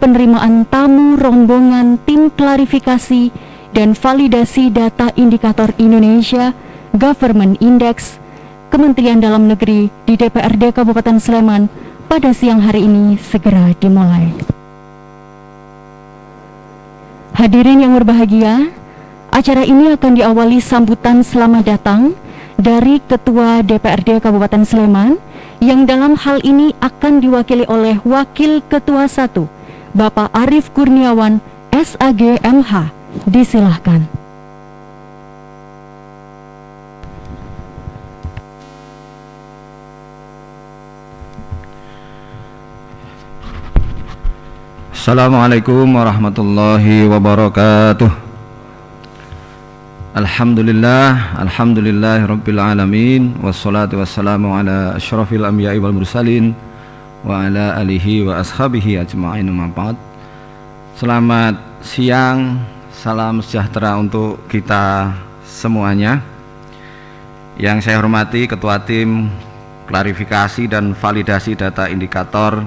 penerimaan tamu rombongan tim klarifikasi dan validasi data indikator Indonesia Government Index Kementerian Dalam Negeri di DPRD Kabupaten Sleman pada siang hari ini segera dimulai. Hadirin yang berbahagia, acara ini akan diawali sambutan selamat datang dari Ketua DPRD Kabupaten Sleman yang dalam hal ini akan diwakili oleh Wakil Ketua 1, Bapak Arief Kurniawan, SAG MH. Disilahkan. Assalamualaikum warahmatullahi wabarakatuh. Alhamdulillahi rabbil alamin, wassalatu wassalamu ala asyrafil anbiya'i wal mursalin wa ala alihi wa ashabihi ajma'in, amma ba'd. Selamat siang, salam sejahtera untuk kita semuanya. Yang saya hormati Ketua Tim Klarifikasi dan Validasi Data Indikator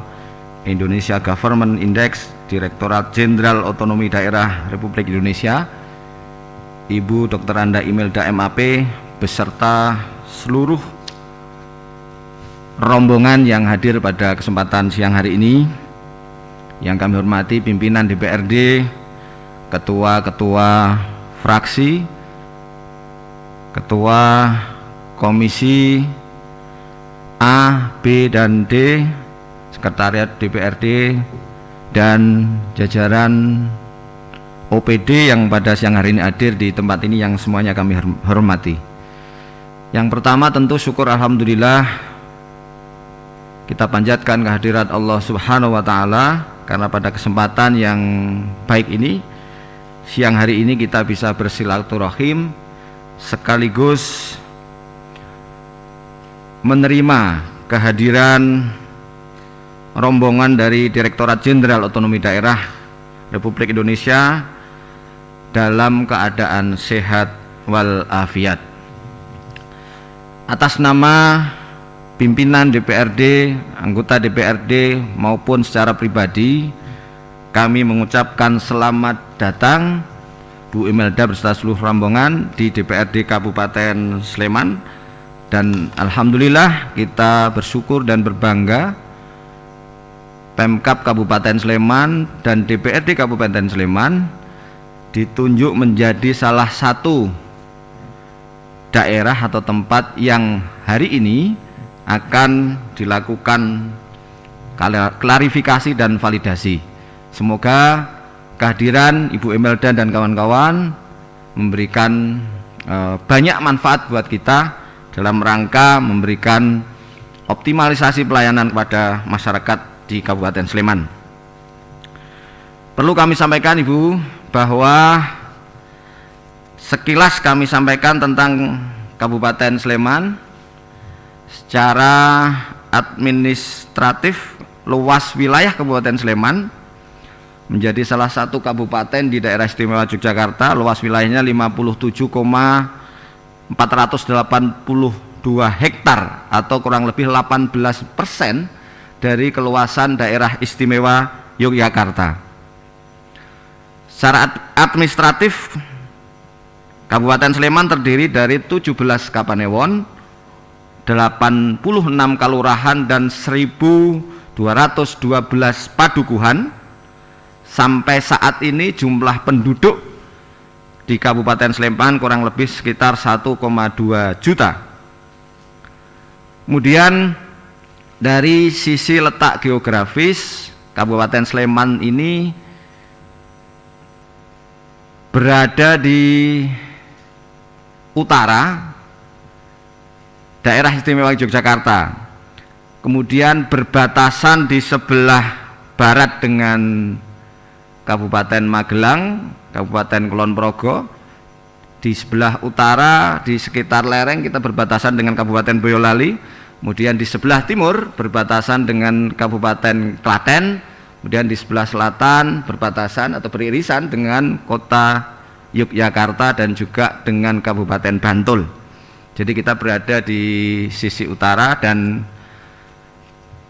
Indonesia Government Index Direktorat Jenderal Otonomi Daerah Republik Indonesia, Ibu Dr. Anda Imelda MAP beserta seluruh rombongan yang hadir pada kesempatan siang hari ini. Yang kami hormati pimpinan DPRD, ketua-ketua fraksi, ketua komisi A, B, dan D, sekretariat DPRD, dan jajaran OPD yang pada siang hari ini hadir di tempat ini yang semuanya kami hormati. Yang pertama tentu syukur alhamdulillah kita panjatkan kehadirat Allah Subhanahu wa taala karena pada kesempatan yang baik ini siang hari ini kita bisa bersilaturahim sekaligus menerima kehadiran rombongan dari Direktorat Jenderal Otonomi Daerah Republik Indonesia dalam keadaan sehat walafiat. Atas nama pimpinan DPRD, anggota DPRD maupun secara pribadi, kami mengucapkan selamat datang Bu Imelda beserta seluruh rombongan di DPRD Kabupaten Sleman, dan alhamdulillah kita bersyukur dan berbangga Pemkab Kabupaten Sleman dan DPRD Kabupaten Sleman ditunjuk menjadi salah satu daerah atau tempat yang hari ini akan dilakukan klarifikasi dan validasi. Semoga kehadiran Ibu Imelda dan kawan-kawan memberikan banyak manfaat buat kita dalam rangka memberikan optimalisasi pelayanan kepada masyarakat di Kabupaten Sleman. Perlu kami sampaikan Ibu bahwa sekilas kami sampaikan tentang Kabupaten Sleman. Secara administratif luas wilayah Kabupaten Sleman menjadi salah satu kabupaten di daerah istimewa Yogyakarta. Luas wilayahnya 57,482 hektar atau kurang lebih 18% dari keluasan daerah istimewa Yogyakarta. Secara administratif Kabupaten Sleman terdiri dari 17 kapanewon, 86 kalurahan dan 1.212 padukuhan. Sampai saat ini jumlah penduduk di Kabupaten Sleman kurang lebih sekitar 1,2 juta. Kemudian dari sisi letak geografis, Kabupaten Sleman ini berada di utara daerah istimewa Yogyakarta, kemudian berbatasan di sebelah barat dengan Kabupaten Magelang, Kabupaten Kulon Progo. Di sebelah utara di sekitar lereng kita berbatasan dengan Kabupaten Boyolali, kemudian di sebelah timur berbatasan dengan Kabupaten Klaten, kemudian di sebelah selatan berbatasan atau beririsan dengan kota Yogyakarta dan juga dengan Kabupaten Bantul. Jadi kita berada di sisi utara dan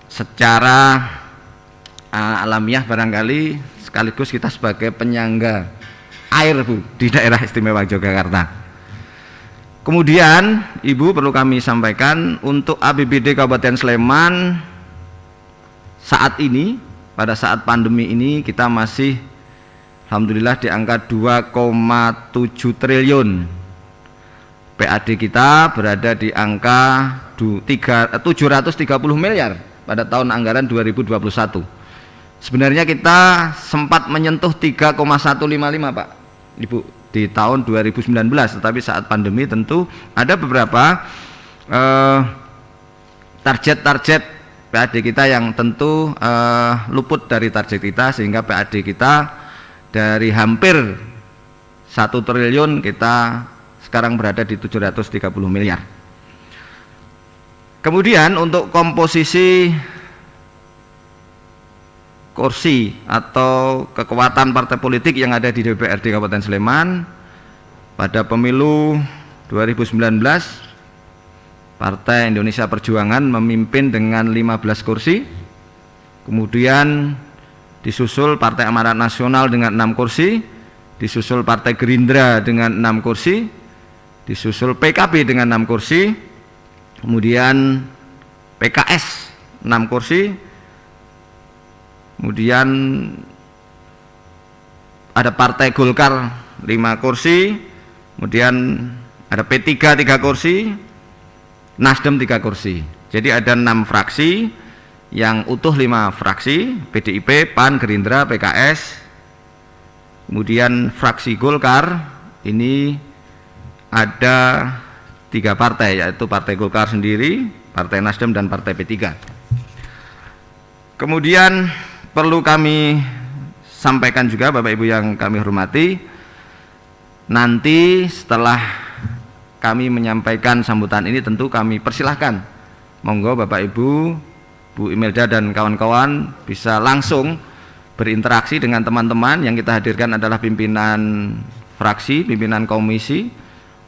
secara alamiah barangkali, sekaligus kita sebagai penyangga air Bu di daerah istimewa Yogyakarta. Kemudian Ibu perlu kami sampaikan untuk APBD Kabupaten Sleman saat ini, pada saat pandemi ini kita masih alhamdulillah di angka 2,7 triliun. PAD kita berada di angka 730 miliar pada tahun anggaran 2021. Sebenarnya kita sempat menyentuh 3,155 Pak Ibu di tahun 2019, tetapi saat pandemi tentu ada beberapa target-target PAD kita yang tentu luput dari target kita, sehingga PAD kita dari hampir 1 triliun kita sekarang berada di 730 miliar. Kemudian untuk komposisi kursi atau kekuatan partai politik yang ada di DPRD Kabupaten Sleman pada pemilu 2019, Partai Indonesia Perjuangan memimpin dengan 15 kursi, kemudian disusul Partai Amanat Nasional dengan 6 kursi, disusul Partai Gerindra dengan 6 kursi, disusul PKB dengan 6 kursi, kemudian PKS 6 kursi, kemudian ada Partai Golkar 5 kursi, kemudian ada P3 3 kursi, Nasdem 3 kursi. Jadi ada 6 fraksi yang utuh, 5 fraksi, PDIP, PAN, Gerindra, PKS. Kemudian fraksi Golkar ini ada 3 partai, yaitu Partai Golkar sendiri, Partai Nasdem, dan Partai P3. Kemudian perlu kami sampaikan juga Bapak Ibu yang kami hormati, nanti setelah kami menyampaikan sambutan ini tentu kami persilahkan, monggo Bapak Ibu, Bu Imelda dan kawan-kawan bisa langsung berinteraksi dengan teman-teman. Yang kita hadirkan adalah pimpinan fraksi, pimpinan komisi.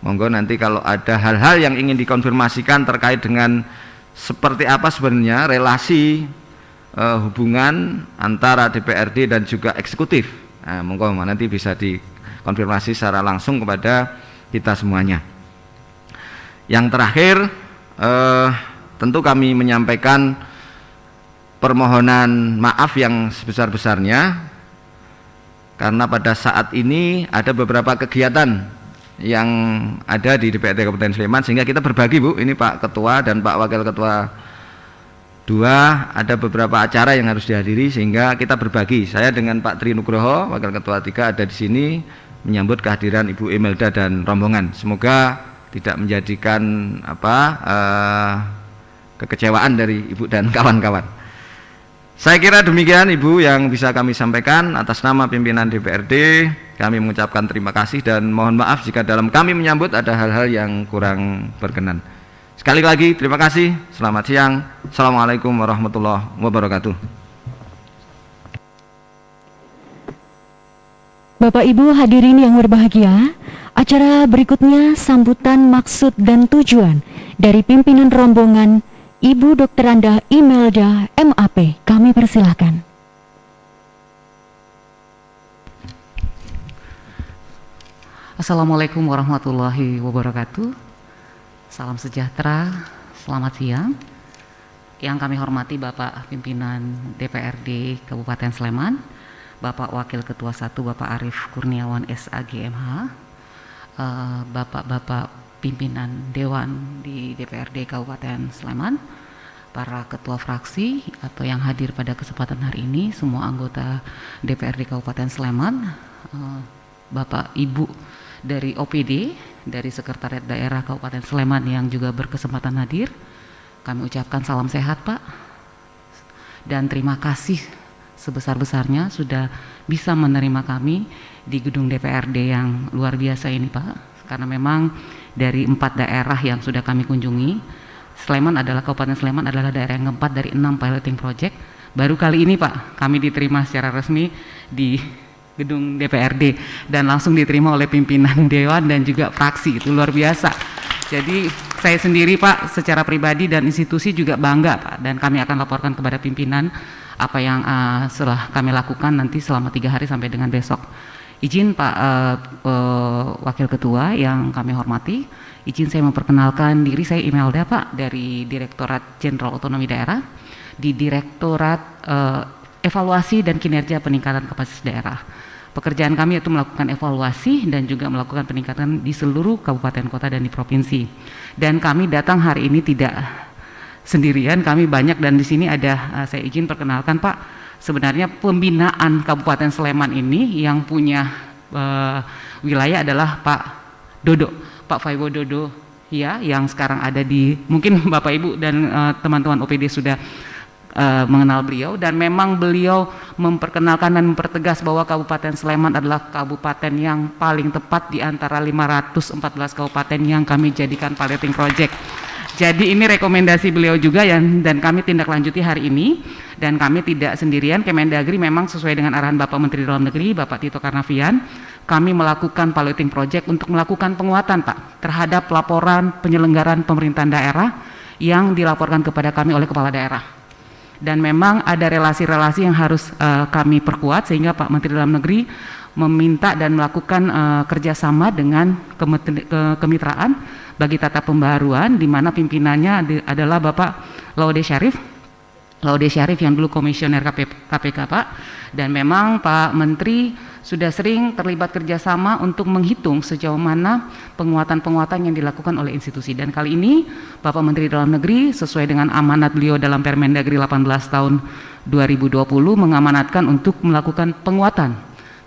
Monggo nanti kalau ada hal-hal yang ingin dikonfirmasikan terkait dengan seperti apa sebenarnya relasi hubungan antara DPRD dan juga eksekutif, nah, monggo nanti bisa dikonfirmasi secara langsung kepada kita semuanya. Yang terakhir tentu kami menyampaikan permohonan maaf yang sebesar-besarnya karena pada saat ini ada beberapa kegiatan yang ada di DPRD Kabupaten Sleman, sehingga kita berbagi Bu, ini Pak Ketua dan Pak Wakil Ketua 2 ada beberapa acara yang harus dihadiri, sehingga kita berbagi. Saya dengan Pak Tri Nugroho, Wakil Ketua 3 ada di sini menyambut kehadiran Ibu Imelda dan rombongan. Semoga tidak menjadikan kekecewaan dari Ibu dan kawan-kawan. Saya kira demikian Ibu yang bisa kami sampaikan. Atas nama pimpinan DPRD kami mengucapkan terima kasih dan mohon maaf jika dalam kami menyambut ada hal-hal yang kurang berkenan. Sekali lagi terima kasih. Selamat siang. Assalamualaikum warahmatullahi wabarakatuh. Bapak Ibu hadirin yang berbahagia, acara berikutnya sambutan maksud dan tujuan dari pimpinan rombongan Ibu Dr. Anda Imelda MAP. Kami persilahkan. Assalamualaikum warahmatullahi wabarakatuh. Salam sejahtera, selamat siang. Yang kami hormati Bapak Pimpinan DPRD Kabupaten Sleman, Bapak Wakil Ketua 1 Bapak Arief Kurniawan SAGMH, Bapak-Bapak Pimpinan Dewan di DPRD Kabupaten Sleman, para ketua fraksi atau yang hadir pada kesempatan hari ini, semua anggota DPRD Kabupaten Sleman, Bapak Ibu dari OPD, dari Sekretariat Daerah Kabupaten Sleman yang juga berkesempatan hadir, kami ucapkan salam sehat Pak, dan terima kasih sebesar-besarnya sudah bisa menerima kami di gedung DPRD yang luar biasa ini Pak. Karena memang dari 4 daerah yang sudah kami kunjungi, Kabupaten Sleman adalah daerah yang keempat dari 6 piloting project. Baru kali ini Pak kami diterima secara resmi di gedung DPRD dan langsung diterima oleh pimpinan dewan dan juga fraksi. Itu luar biasa. Jadi saya sendiri Pak secara pribadi dan institusi juga bangga Pak, dan kami akan laporkan kepada pimpinan apa yang setelah kami lakukan nanti selama 3 hari sampai dengan besok. Izin Pak Wakil Ketua yang kami hormati, izin saya memperkenalkan diri, saya Imelda Pak dari Direktorat Jenderal Otonomi Daerah di Direktorat Evaluasi dan Kinerja Peningkatan Kapasitas Daerah. Pekerjaan kami itu melakukan evaluasi dan juga melakukan peningkatan di seluruh kabupaten kota dan di provinsi. Dan kami datang hari ini tidak sendirian, kami banyak, dan di sini ada saya izin perkenalkan Pak, sebenarnya pembinaan Kabupaten Sleman ini yang punya wilayah adalah Pak Dodo, Pak Faiwo Dodo ya, yang sekarang ada di, mungkin Bapak Ibu dan teman-teman OPD sudah mengenal beliau, dan memang beliau memperkenalkan dan mempertegas bahwa Kabupaten Sleman adalah kabupaten yang paling tepat di antara 514 kabupaten yang kami jadikan piloting project. Jadi ini rekomendasi beliau juga dan kami tindak lanjuti hari ini, dan kami tidak sendirian. Kemendagri memang sesuai dengan arahan Bapak Menteri Dalam Negeri Bapak Tito Karnavian, kami melakukan piloting project untuk melakukan penguatan Pak terhadap laporan penyelenggaraan pemerintahan daerah yang dilaporkan kepada kami oleh kepala daerah. Dan memang ada relasi-relasi yang harus kami perkuat, sehingga Pak Menteri Dalam Negeri meminta dan melakukan kerjasama dengan kemitraan bagi tata pembaharuan, di mana pimpinannya adalah Bapak Laude Syarif yang dulu komisioner KPK Pak. Dan memang Pak Menteri sudah sering terlibat kerjasama untuk menghitung sejauh mana penguatan-penguatan yang dilakukan oleh institusi. Dan kali ini Bapak Menteri Dalam Negeri sesuai dengan amanat beliau dalam Permendagri 18 tahun 2020 mengamanatkan untuk melakukan penguatan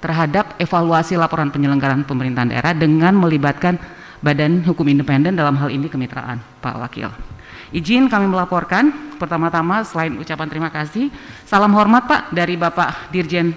terhadap evaluasi laporan penyelenggaraan pemerintahan daerah dengan melibatkan Badan Hukum Independen, dalam hal ini kemitraan Pak Wakil. Izin kami melaporkan, pertama-tama selain ucapan terima kasih, salam hormat Pak dari Bapak Dirjen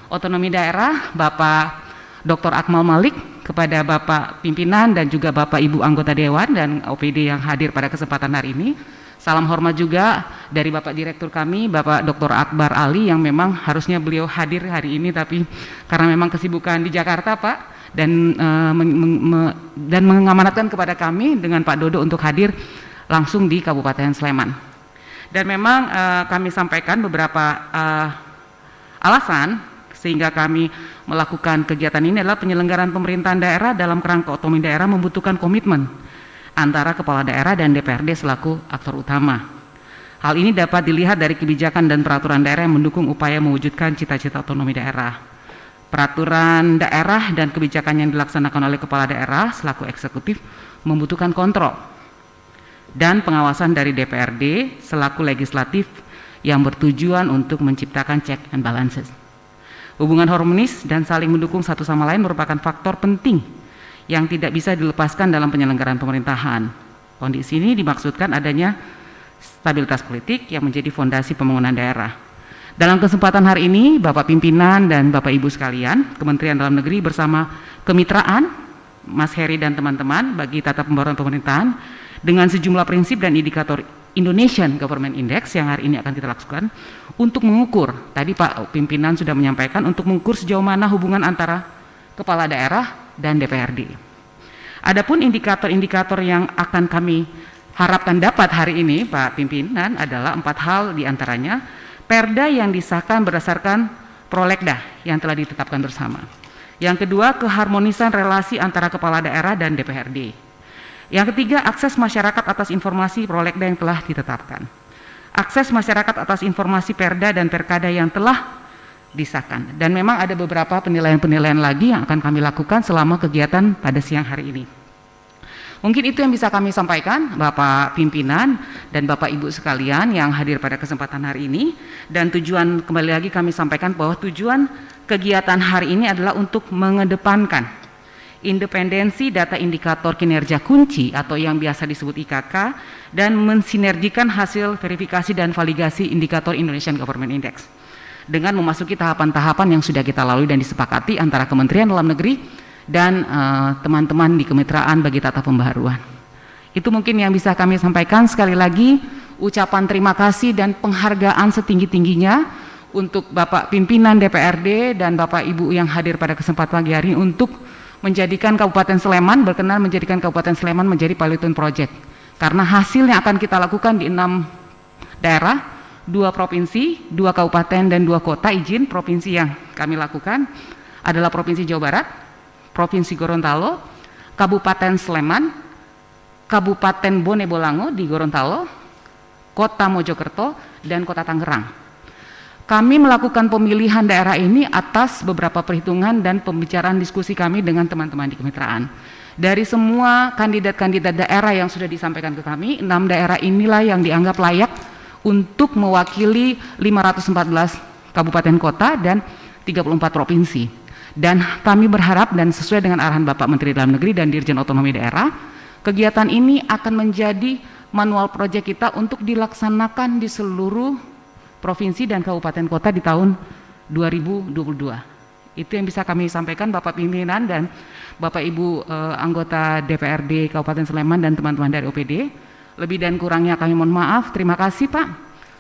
Otonomi Daerah, Bapak Dr. Akmal Malik, kepada Bapak Pimpinan dan juga Bapak Ibu anggota Dewan dan OPD yang hadir pada kesempatan hari ini. Salam hormat juga dari Bapak Direktur kami, Bapak Dr. Akbar Ali, yang memang harusnya beliau hadir hari ini, tapi karena memang kesibukan di Jakarta Pak, dan mengamanatkan kepada kami dengan Pak Dodo untuk hadir langsung di Kabupaten Sleman. Dan memang kami sampaikan beberapa alasan sehingga kami melakukan kegiatan ini adalah penyelenggaraan pemerintahan daerah dalam kerangka otonomi daerah membutuhkan komitmen antara kepala daerah dan DPRD selaku aktor utama. Hal ini dapat dilihat dari kebijakan dan peraturan daerah yang mendukung upaya mewujudkan cita-cita otonomi daerah. Peraturan daerah dan kebijakan yang dilaksanakan oleh kepala daerah selaku eksekutif membutuhkan kontrol dan pengawasan dari DPRD selaku legislatif yang bertujuan untuk menciptakan check and balances. Hubungan harmonis dan saling mendukung satu sama lain merupakan faktor penting yang tidak bisa dilepaskan dalam penyelenggaraan pemerintahan. Kondisi ini dimaksudkan adanya stabilitas politik yang menjadi fondasi pembangunan daerah. Dalam kesempatan hari ini, Bapak Pimpinan dan Bapak Ibu sekalian, Kementerian Dalam Negeri bersama kemitraan, Mas Heri dan teman-teman bagi tata pembaharuan pemerintahan dengan sejumlah prinsip dan indikator Indonesian Government Index yang hari ini akan kita lakukan untuk mengukur, tadi Pak Pimpinan sudah menyampaikan, untuk mengukur sejauh mana hubungan antara kepala daerah dan DPRD. Adapun indikator-indikator yang akan kami harapkan dapat hari ini Pak Pimpinan adalah 4 hal diantaranya: Perda yang disahkan berdasarkan Prolegda yang telah ditetapkan bersama. Yang kedua, keharmonisan relasi antara kepala daerah dan DPRD. Yang ketiga, akses masyarakat atas informasi Prolegda yang telah ditetapkan. Akses masyarakat atas informasi Perda dan Perkada yang telah disahkan. Dan memang ada beberapa penilaian-penilaian lagi yang akan kami lakukan selama kegiatan pada siang hari ini. Mungkin itu yang bisa kami sampaikan Bapak Pimpinan dan Bapak Ibu sekalian yang hadir pada kesempatan hari ini. Dan tujuan, kembali lagi kami sampaikan bahwa tujuan kegiatan hari ini adalah untuk mengedepankan independensi data indikator kinerja kunci atau yang biasa disebut IKK, dan mensinergikan hasil verifikasi dan validasi indikator Indonesian Government Index dengan memasuki tahapan-tahapan yang sudah kita lalui dan disepakati antara Kementerian Dalam Negeri dan teman-teman di kemitraan bagi tata pembaharuan. Itu mungkin yang bisa kami sampaikan. Sekali lagi ucapan terima kasih dan penghargaan setinggi-tingginya untuk Bapak Pimpinan DPRD dan Bapak Ibu yang hadir pada kesempatan pagi hari ini untuk menjadikan Kabupaten Sleman, berkenan menjadikan Kabupaten Sleman menjadi piloting project. Karena hasil yang akan kita lakukan di 6 daerah, 2 provinsi, 2 kabupaten dan 2 kota. Izin provinsi yang kami lakukan adalah Provinsi Jawa Barat, Provinsi Gorontalo, Kabupaten Sleman, Kabupaten Bone Bolango di Gorontalo, Kota Mojokerto, dan Kota Tangerang. Kami melakukan pemilihan daerah ini atas beberapa perhitungan dan pembicaraan diskusi kami dengan teman-teman di kemitraan. Dari semua kandidat-kandidat daerah yang sudah disampaikan ke kami, 6 daerah inilah yang dianggap layak untuk mewakili 514 kabupaten kota dan 34 provinsi. Dan kami berharap dan sesuai dengan arahan Bapak Menteri Dalam Negeri dan Dirjen Otonomi Daerah, kegiatan ini akan menjadi manual proyek kita untuk dilaksanakan di seluruh provinsi dan kabupaten kota di tahun 2022. Itu yang bisa kami sampaikan Bapak Pimpinan dan Bapak Ibu anggota DPRD Kabupaten Sleman dan teman-teman dari OPD. Lebih dan kurangnya kami mohon maaf. Terima kasih Pak.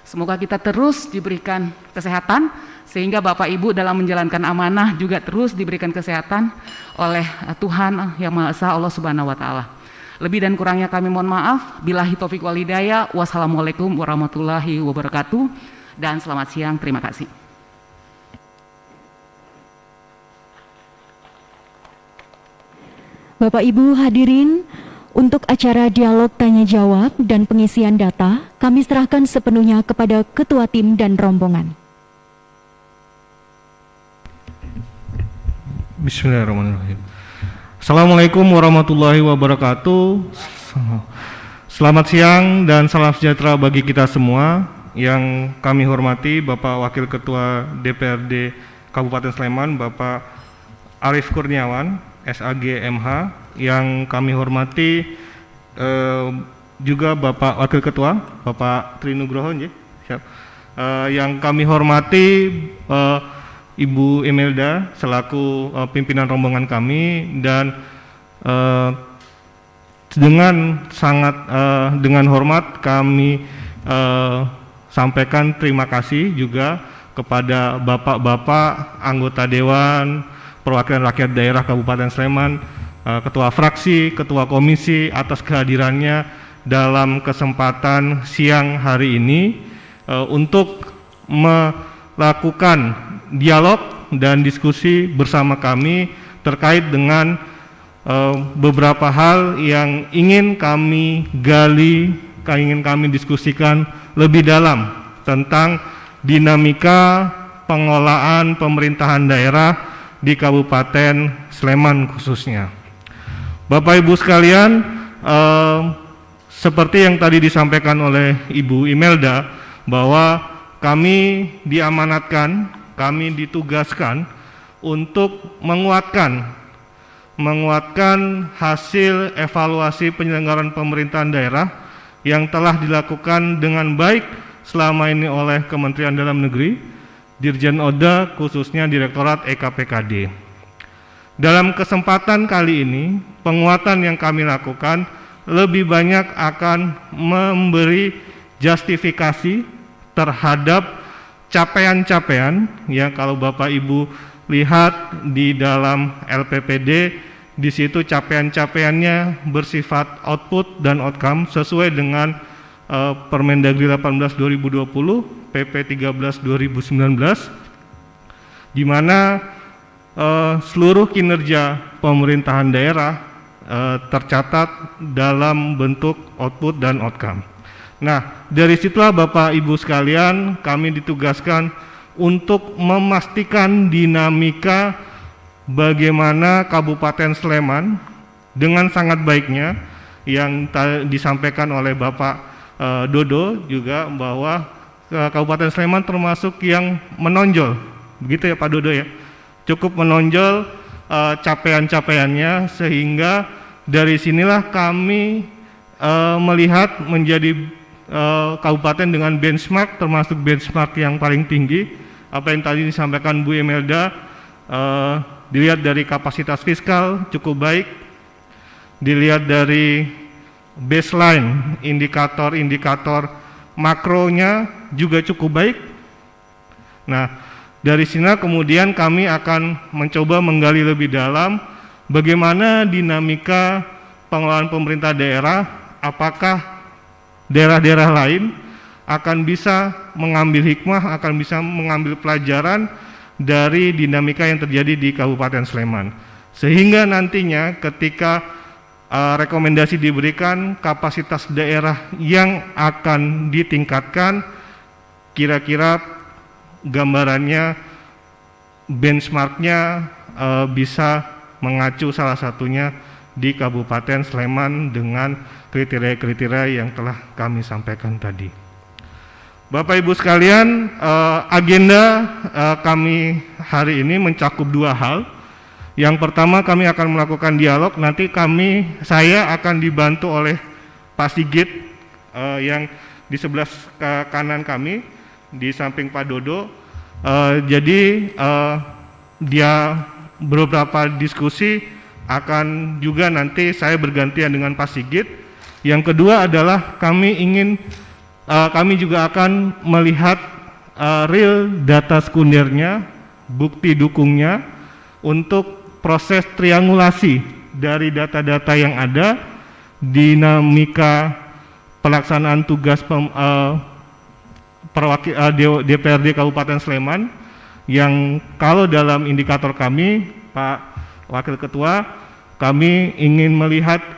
Semoga kita terus diberikan kesehatan sehingga Bapak Ibu dalam menjalankan amanah juga terus diberikan kesehatan oleh Tuhan Yang Maha Esa, Allah Subhanahu wa taala. Lebih dan kurangnya kami mohon maaf. Billahi taufiq wal hidayah. Wassalamualaikum warahmatullahi wabarakatuh. Dan selamat siang, terima kasih. Bapak Ibu hadirin, untuk acara dialog tanya jawab dan pengisian data, kami serahkan sepenuhnya kepada Ketua Tim dan rombongan. Bismillahirrahmanirrahim. Assalamualaikum warahmatullahi wabarakatuh. Selamat siang dan salam sejahtera bagi kita semua. Yang kami hormati Bapak Wakil Ketua DPRD Kabupaten Sleman, Bapak Arief Kurniawan, SAG MH. Yang kami hormati juga Bapak Wakil Ketua, Bapak Trinugroho. Yang kami hormati Ibu Imelda selaku pimpinan rombongan kami, dan dengan hormat kami sampaikan terima kasih juga kepada bapak-bapak anggota Dewan Perwakilan Rakyat Daerah Kabupaten Sleman, ketua fraksi, ketua komisi atas kehadirannya dalam kesempatan siang hari ini untuk melakukan dialog dan diskusi bersama kami terkait dengan beberapa hal yang ingin kami gali, ingin kami diskusikan lebih dalam tentang dinamika pengelolaan pemerintahan daerah di Kabupaten Sleman khususnya. Bapak Ibu sekalian, seperti yang tadi disampaikan oleh Ibu Imelda, bahwa kami diamanatkan, kami ditugaskan untuk menguatkan hasil evaluasi penyelenggaraan pemerintahan daerah yang telah dilakukan dengan baik selama ini oleh Kementerian Dalam Negeri, Dirjen Oda, khususnya Direktorat EKPKD. Dalam kesempatan kali ini, penguatan yang kami lakukan lebih banyak akan memberi justifikasi terhadap capaian-capaian, ya kalau Bapak Ibu lihat di dalam LPPD, di situ capaian-capaiannya bersifat output dan outcome sesuai dengan Permendagri 18 2020, PP 13 2019, di mana seluruh kinerja pemerintahan daerah tercatat dalam bentuk output dan outcome. Nah, dari situlah Bapak Ibu sekalian, kami ditugaskan untuk memastikan dinamika bagaimana Kabupaten Sleman dengan sangat baiknya yang disampaikan oleh Bapak Dodo juga, bahwa Kabupaten Sleman termasuk yang menonjol, begitu ya Pak Dodo ya, cukup menonjol capaian-capaiannya, sehingga dari sinilah kami melihat menjadi kabupaten dengan benchmark, termasuk benchmark yang paling tinggi. Apa yang tadi disampaikan Bu Imelda, dilihat dari kapasitas fiskal cukup baik, dilihat dari baseline indikator-indikator makronya juga cukup baik. Nah, dari sini kemudian kami akan mencoba menggali lebih dalam bagaimana dinamika pengelolaan pemerintah daerah, apakah daerah-daerah lain akan bisa mengambil hikmah, akan bisa mengambil pelajaran dari dinamika yang terjadi di Kabupaten Sleman. Sehingga nantinya ketika rekomendasi diberikan, kapasitas daerah yang akan ditingkatkan, kira-kira gambarannya, benchmarknya bisa mengacu salah satunya di Kabupaten Sleman dengan kriteria-kriteria yang telah kami sampaikan tadi. Bapak Ibu sekalian, agenda kami hari ini mencakup dua hal. Yang pertama, kami akan melakukan dialog. Nanti saya akan dibantu oleh Pak Sigit yang di sebelah kanan kami, di samping Pak Dodo. Jadi dia beberapa diskusi akan juga nanti saya bergantian dengan Pak Sigit. Yang kedua adalah kami juga akan melihat real data sekundernya, bukti dukungnya untuk proses triangulasi dari data-data yang ada, dinamika pelaksanaan tugas DPRD Kabupaten Sleman, yang kalau dalam indikator kami, Pak Wakil Ketua, kami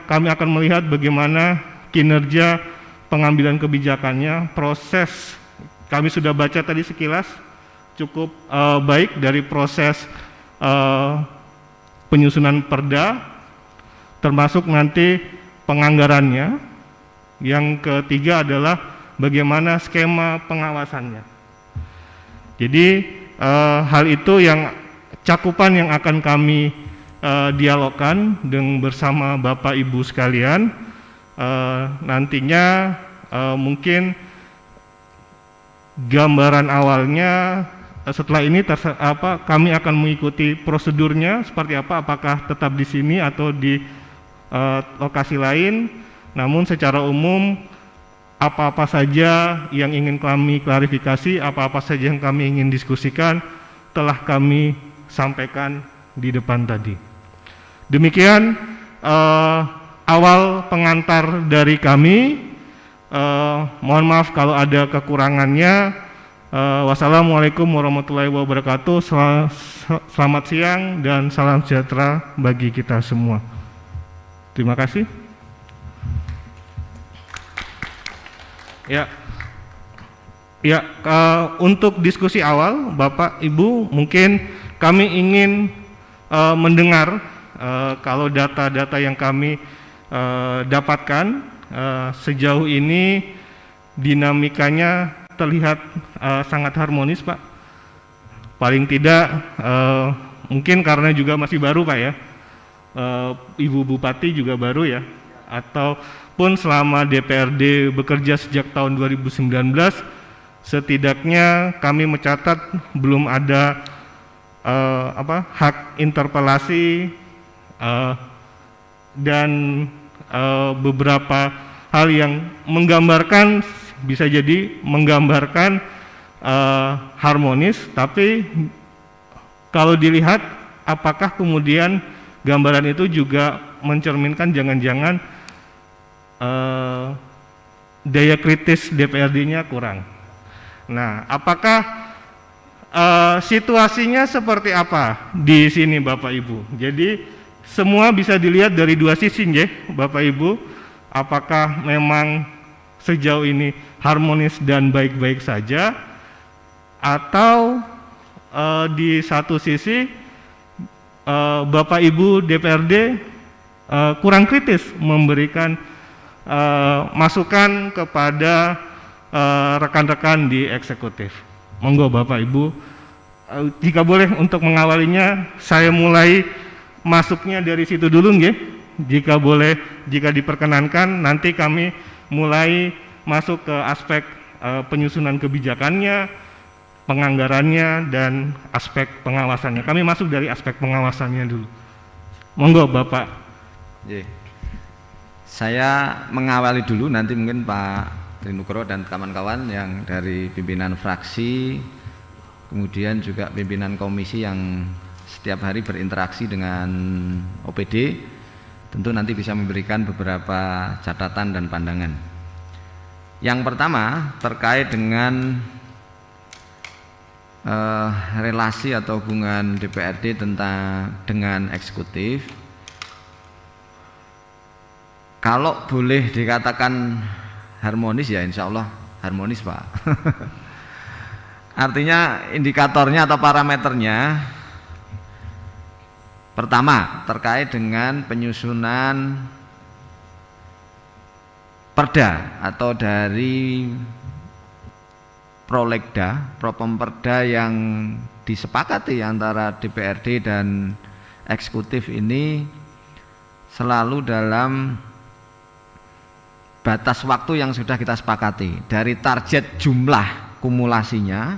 akan melihat bagaimana kinerja pengambilan kebijakannya. Proses kami sudah baca tadi sekilas cukup baik dari proses penyusunan perda, termasuk nanti penganggarannya. Yang ketiga adalah bagaimana skema pengawasannya. Jadi hal itu yang cakupan yang akan kami dialogkan bersama Bapak Ibu sekalian. Nantinya mungkin gambaran awalnya setelah ini kami akan mengikuti prosedurnya seperti apa, apakah tetap di sini atau di lokasi lain. Namun secara umum apa-apa saja yang ingin kami klarifikasi, apa-apa saja yang kami ingin diskusikan telah kami sampaikan di depan tadi. Demikian awal pengantar dari kami. Mohon maaf kalau ada kekurangannya. Wassalamualaikum warahmatullahi wabarakatuh. Selamat siang dan salam sejahtera bagi kita semua. Terima kasih. Untuk diskusi awal, Bapak Ibu, mungkin kami ingin mendengar kalau data-data yang kami dapatkan sejauh ini dinamikanya terlihat sangat harmonis, Pak. Paling tidak mungkin karena juga masih baru, Pak ya. Ibu Bupati juga baru ya, ataupun selama DPRD bekerja sejak tahun 2019, setidaknya kami mencatat belum ada hak interpelasi dan beberapa hal yang bisa jadi menggambarkan harmonis. Tapi kalau dilihat apakah kemudian gambaran itu juga mencerminkan jangan-jangan daya kritis DPRD-nya kurang. Nah, apakah situasinya seperti apa di sini, Bapak Ibu? Jadi semua bisa dilihat dari dua sisi, nggih, Bapak Ibu. Apakah memang sejauh ini harmonis dan baik-baik saja, atau di satu sisi Bapak Ibu DPRD kurang kritis memberikan masukan kepada rekan-rekan di eksekutif. Monggo Bapak Ibu, jika boleh untuk mengawalinya saya mulai masuknya dari situ dulu, nggih. Jika boleh, jika diperkenankan, nanti kami mulai masuk ke aspek penyusunan kebijakannya, penganggarannya, dan aspek pengawasannya. Kami masuk dari aspek pengawasannya dulu. Monggo Bapak. Saya mengawali dulu, nanti mungkin Pak Trinugro dan kawan-kawan yang dari pimpinan fraksi, kemudian juga pimpinan komisi yang setiap hari berinteraksi dengan OPD, tentu nanti bisa memberikan beberapa catatan dan pandangan. Yang pertama terkait dengan relasi atau hubungan DPRD dengan eksekutif. Kalau boleh dikatakan harmonis ya insya Allah harmonis Pak. Artinya indikatornya atau parameternya, pertama terkait dengan penyusunan perda atau dari prolegda, propemperda yang disepakati antara DPRD dan eksekutif ini selalu dalam batas waktu yang sudah kita sepakati. Dari target jumlah akumulasinya,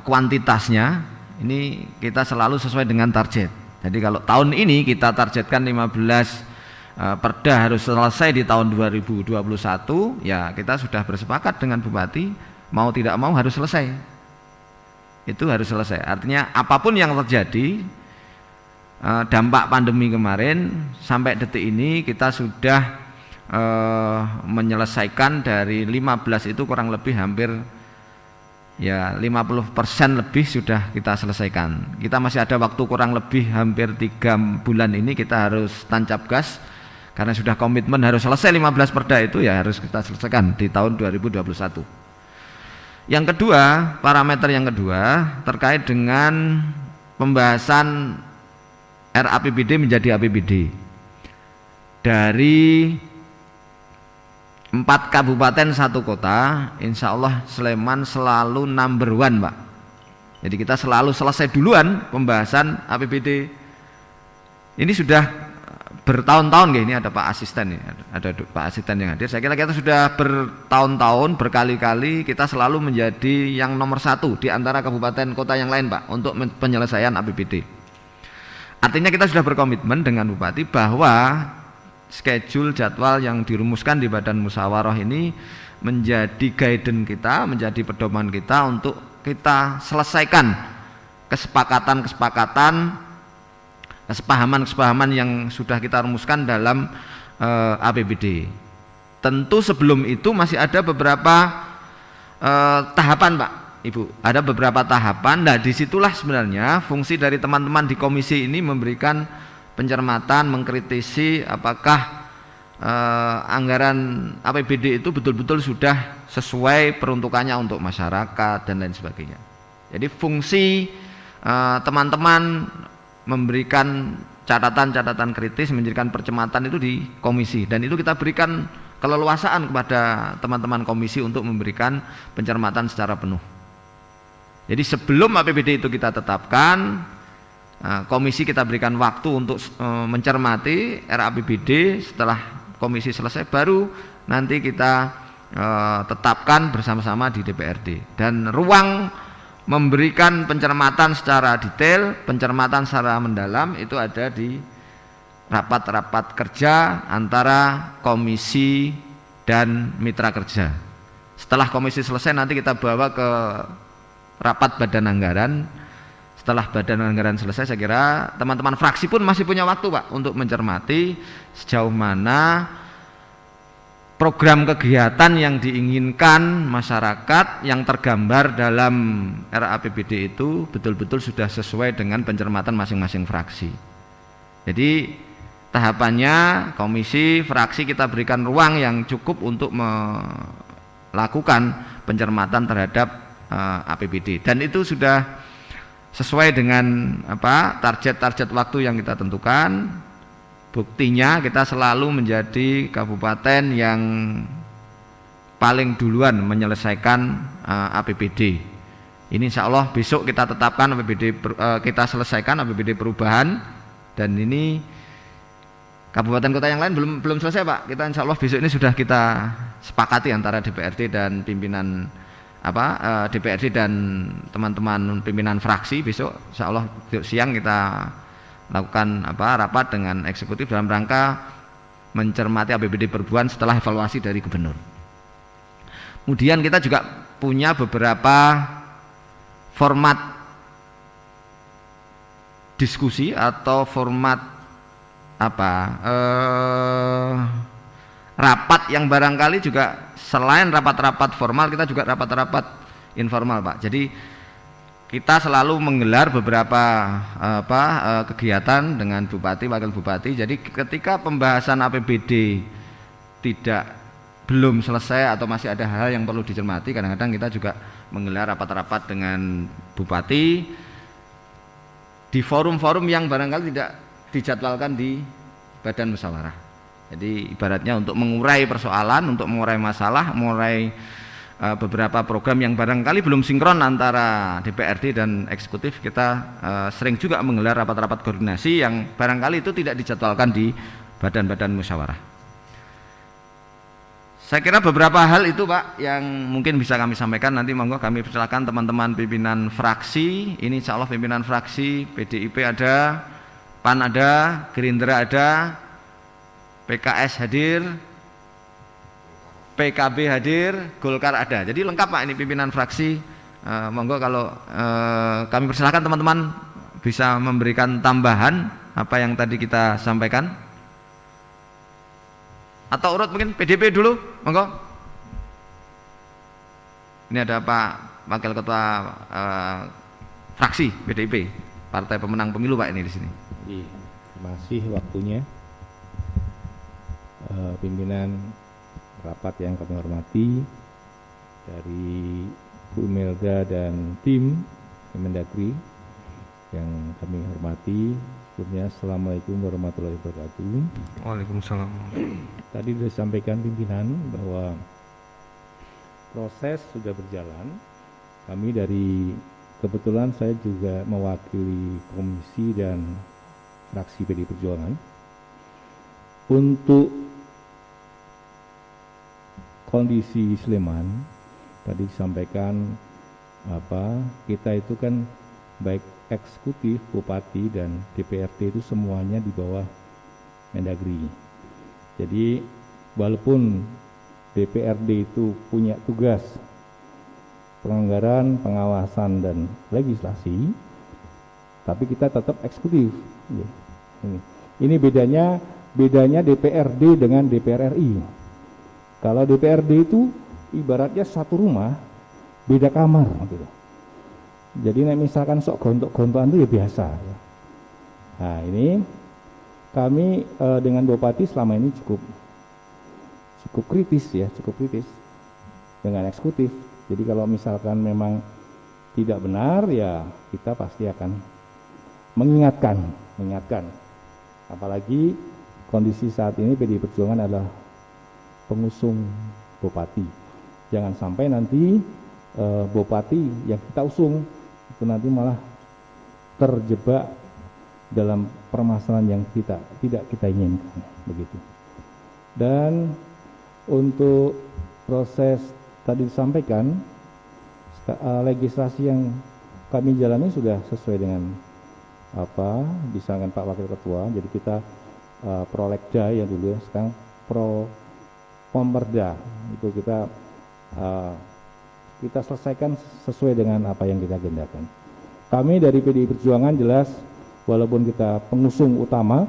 kuantitasnya, ini kita selalu sesuai dengan target. Jadi kalau tahun ini kita targetkan 15 perda harus selesai di tahun 2021, ya kita sudah bersepakat dengan Bupati, mau tidak mau harus selesai. Itu harus selesai. Artinya apapun yang terjadi, dampak pandemi kemarin sampai detik ini kita sudah menyelesaikan dari 15 itu kurang lebih hampir ya 50% lebih sudah kita selesaikan. Kita masih ada waktu kurang lebih hampir 3 bulan ini kita harus tancap gas karena sudah komitmen harus selesai 15 perda itu, ya harus kita selesaikan di tahun 2021. Yang kedua, parameter yang kedua terkait dengan pembahasan RAPBD menjadi APBD. Dari 4 kabupaten 1 kota, insya Allah Sleman selalu number 1 Pak. Jadi kita selalu selesai duluan pembahasan APBD. Ini sudah bertahun-tahun, ini ada Pak Asisten, ada Pak Asisten yang hadir. Saya kira kita sudah bertahun-tahun, berkali-kali kita selalu menjadi yang nomor 1 di antara kabupaten kota yang lain Pak untuk penyelesaian APBD. Artinya kita sudah berkomitmen dengan Bupati bahwa schedule jadwal yang dirumuskan di Badan Musyawarah ini menjadi guidance kita, menjadi pedoman kita untuk kita selesaikan kesepahaman yang sudah kita rumuskan dalam APBD. Tentu sebelum itu masih ada beberapa tahapan Pak, Ibu, ada beberapa tahapan. Nah disitulah sebenarnya fungsi dari teman-teman di komisi ini memberikan pencermatan, mengkritisi apakah anggaran APBD itu betul-betul sudah sesuai peruntukannya untuk masyarakat dan lain sebagainya. Jadi fungsi teman-teman memberikan catatan-catatan kritis, memberikan percamatan itu di komisi, dan itu kita berikan keleluasaan kepada teman-teman komisi untuk memberikan pencermatan secara penuh. Jadi sebelum APBD itu kita tetapkan, komisi kita berikan waktu untuk mencermati RAPBD. Setelah komisi selesai baru nanti kita tetapkan bersama-sama di DPRD. Dan ruang memberikan pencermatan secara detail, pencermatan secara mendalam itu ada di rapat-rapat kerja antara komisi dan mitra kerja. Setelah komisi selesai nanti kita bawa ke rapat badan anggaran. Setelah badan anggaran selesai, saya kira teman-teman fraksi pun masih punya waktu Pak untuk mencermati sejauh mana program kegiatan yang diinginkan masyarakat yang tergambar dalam RAPBD itu betul-betul sudah sesuai dengan pencermatan masing-masing fraksi. Jadi tahapannya komisi, fraksi kita berikan ruang yang cukup untuk melakukan pencermatan terhadap APBD, dan itu sudah sesuai dengan target-target waktu yang kita tentukan. Buktinya kita selalu menjadi kabupaten yang paling duluan menyelesaikan APBD. Ini insya Allah besok kita tetapkan APBD, kita selesaikan APBD perubahan, dan ini kabupaten kota yang lain belum selesai Pak. Kita insya Allah besok ini sudah kita sepakati antara DPRD dan pimpinan DPRD dan teman-teman pimpinan fraksi. Besok insya Allah siang kita lakukan rapat dengan eksekutif dalam rangka mencermati APBD perubahan setelah evaluasi dari gubernur. Kemudian kita juga punya beberapa format diskusi atau format rapat yang barangkali juga selain rapat-rapat formal, kita juga rapat-rapat informal Pak. Jadi kita selalu menggelar beberapa kegiatan dengan bupati, wakil bupati. Jadi ketika pembahasan APBD belum selesai atau masih ada hal yang perlu dicermati, kadang-kadang kita juga menggelar rapat-rapat dengan bupati di forum-forum yang barangkali tidak dijadwalkan di badan musyawarah. Jadi ibaratnya untuk mengurai persoalan, untuk mengurai masalah, mengurai beberapa program yang barangkali belum sinkron antara DPRD dan eksekutif, kita sering juga menggelar rapat-rapat koordinasi yang barangkali itu tidak dijadwalkan di badan-badan musyawarah. Saya kira beberapa hal itu Pak yang mungkin bisa kami sampaikan. Nanti monggo kami persilakan teman-teman pimpinan fraksi. Ini insya Allah pimpinan fraksi PDIP ada, PAN ada, Gerindra ada, PKS hadir, PKB hadir, Golkar ada. Jadi lengkap Pak ini pimpinan fraksi. Monggo kalau kami persilakan teman-teman bisa memberikan tambahan apa yang tadi kita sampaikan. Atau urut mungkin PDP dulu, monggo. Ini ada Pak Wakil Ketua fraksi PDIP, Partai Pemenang Pemilu Pak ini di sini. Terima kasih waktunya. Pimpinan rapat yang kami hormati, dari Bu Imelda dan tim Kemendagri yang kami hormati, sebelumnya Assalamualaikum warahmatullahi wabarakatuh. Waalaikumsalam. Tadi sudah disampaikan pimpinan bahwa proses sudah berjalan. Kami kebetulan saya juga mewakili komisi dan fraksi PDI Perjuangan untuk kondisi Sleman. Tadi disampaikan kita itu kan baik eksekutif, bupati dan DPRD itu semuanya di bawah Mendagri. Jadi walaupun DPRD itu punya tugas penganggaran, pengawasan dan legislasi, tapi kita tetap eksekutif. Ini bedanya DPRD dengan DPR RI. Kalau DPRD itu ibaratnya satu rumah, beda kamar gitu. Jadi misalkan sok gontok-gontokan itu ya biasa. Nah ini kami dengan Bupati selama ini cukup kritis dengan eksekutif. Jadi kalau misalkan memang tidak benar ya kita pasti akan mengingatkan. Apalagi kondisi saat ini PDI Perjuangan adalah pengusung bupati. Jangan sampai nanti bupati yang kita usung itu nanti malah terjebak dalam permasalahan yang tidak kita inginkan, begitu. Dan untuk proses tadi disampaikan, legislasi yang kami jalani sudah sesuai dengan apa disampaikan Pak Wakil Ketua. Jadi kita prolegda yang dulu ya, sekarang Pomperda itu kita selesaikan sesuai dengan apa yang kita agendakan. Kami dari PDI Perjuangan jelas walaupun kita pengusung utama,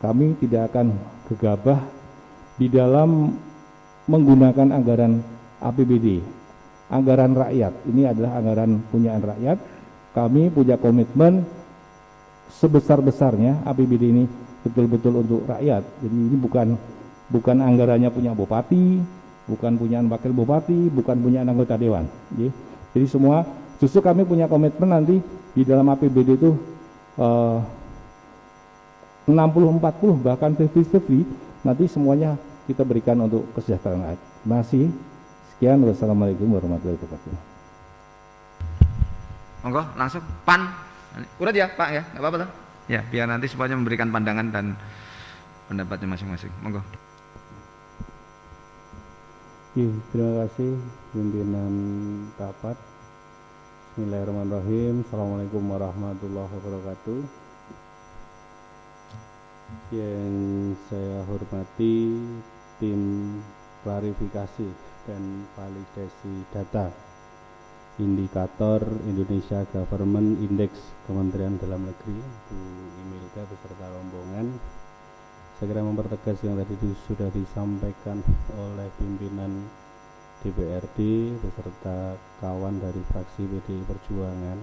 kami tidak akan gegabah di dalam menggunakan anggaran APBD, anggaran rakyat. Ini adalah anggaran punyaan rakyat. Kami punya komitmen sebesar-besarnya APBD ini betul-betul untuk rakyat. Jadi ini bukan anggarannya punya bupati, bukan punya wakil bupati, bukan punya anggota dewan. Jadi semua justru kami punya komitmen nanti di dalam APBD itu 60-40 bahkan 50-50 nanti semuanya kita berikan untuk kesejahteraan rakyat. Terima kasih. Sekian, wassalamualaikum warahmatullahi wabarakatuh. Monggo langsung PAN. Udah ya Pak ya, nggak apa-apa tuh. Ya biar nanti semuanya memberikan pandangan dan pendapatnya masing-masing. Monggo. Terima kasih pimpinan rapat. Bismillahirrahmanirrahim. Assalamualaikum warahmatullahi wabarakatuh. Yang saya hormati tim klarifikasi dan validasi data indikator Indonesia Government Index Kementerian Dalam Negeri, Bu Imelda beserta rombongan. Saya kira mempertegas yang tadi sudah disampaikan oleh pimpinan DPRD beserta kawan dari fraksi PDI Perjuangan.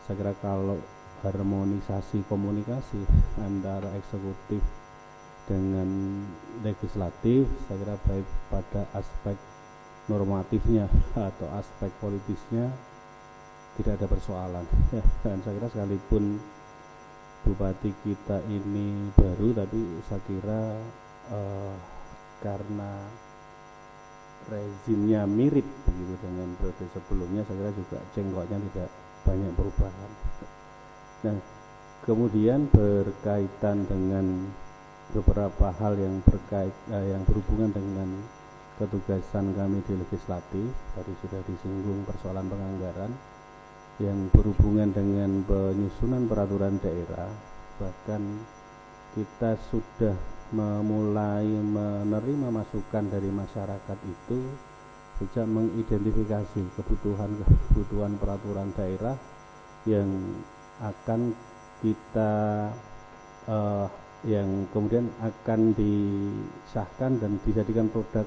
Saya kira kalau harmonisasi komunikasi antara eksekutif dengan legislatif, saya kira baik pada aspek normatifnya atau aspek politisnya tidak ada persoalan ya. Dan saya kira sekalipun bupati kita ini baru, tapi saya kira karena rezimnya mirip begitu dengan periode sebelumnya, saya kira juga jenggotnya tidak banyak perubahan. Nah, kemudian berkaitan dengan beberapa hal yang yang berhubungan dengan ketugasan kami di legislatif, tadi sudah disinggung persoalan penganggaran yang berhubungan dengan penyusunan peraturan daerah. Bahkan kita sudah memulai menerima masukan dari masyarakat itu sejak mengidentifikasi kebutuhan peraturan daerah yang akan kita yang kemudian akan disahkan dan dijadikan produk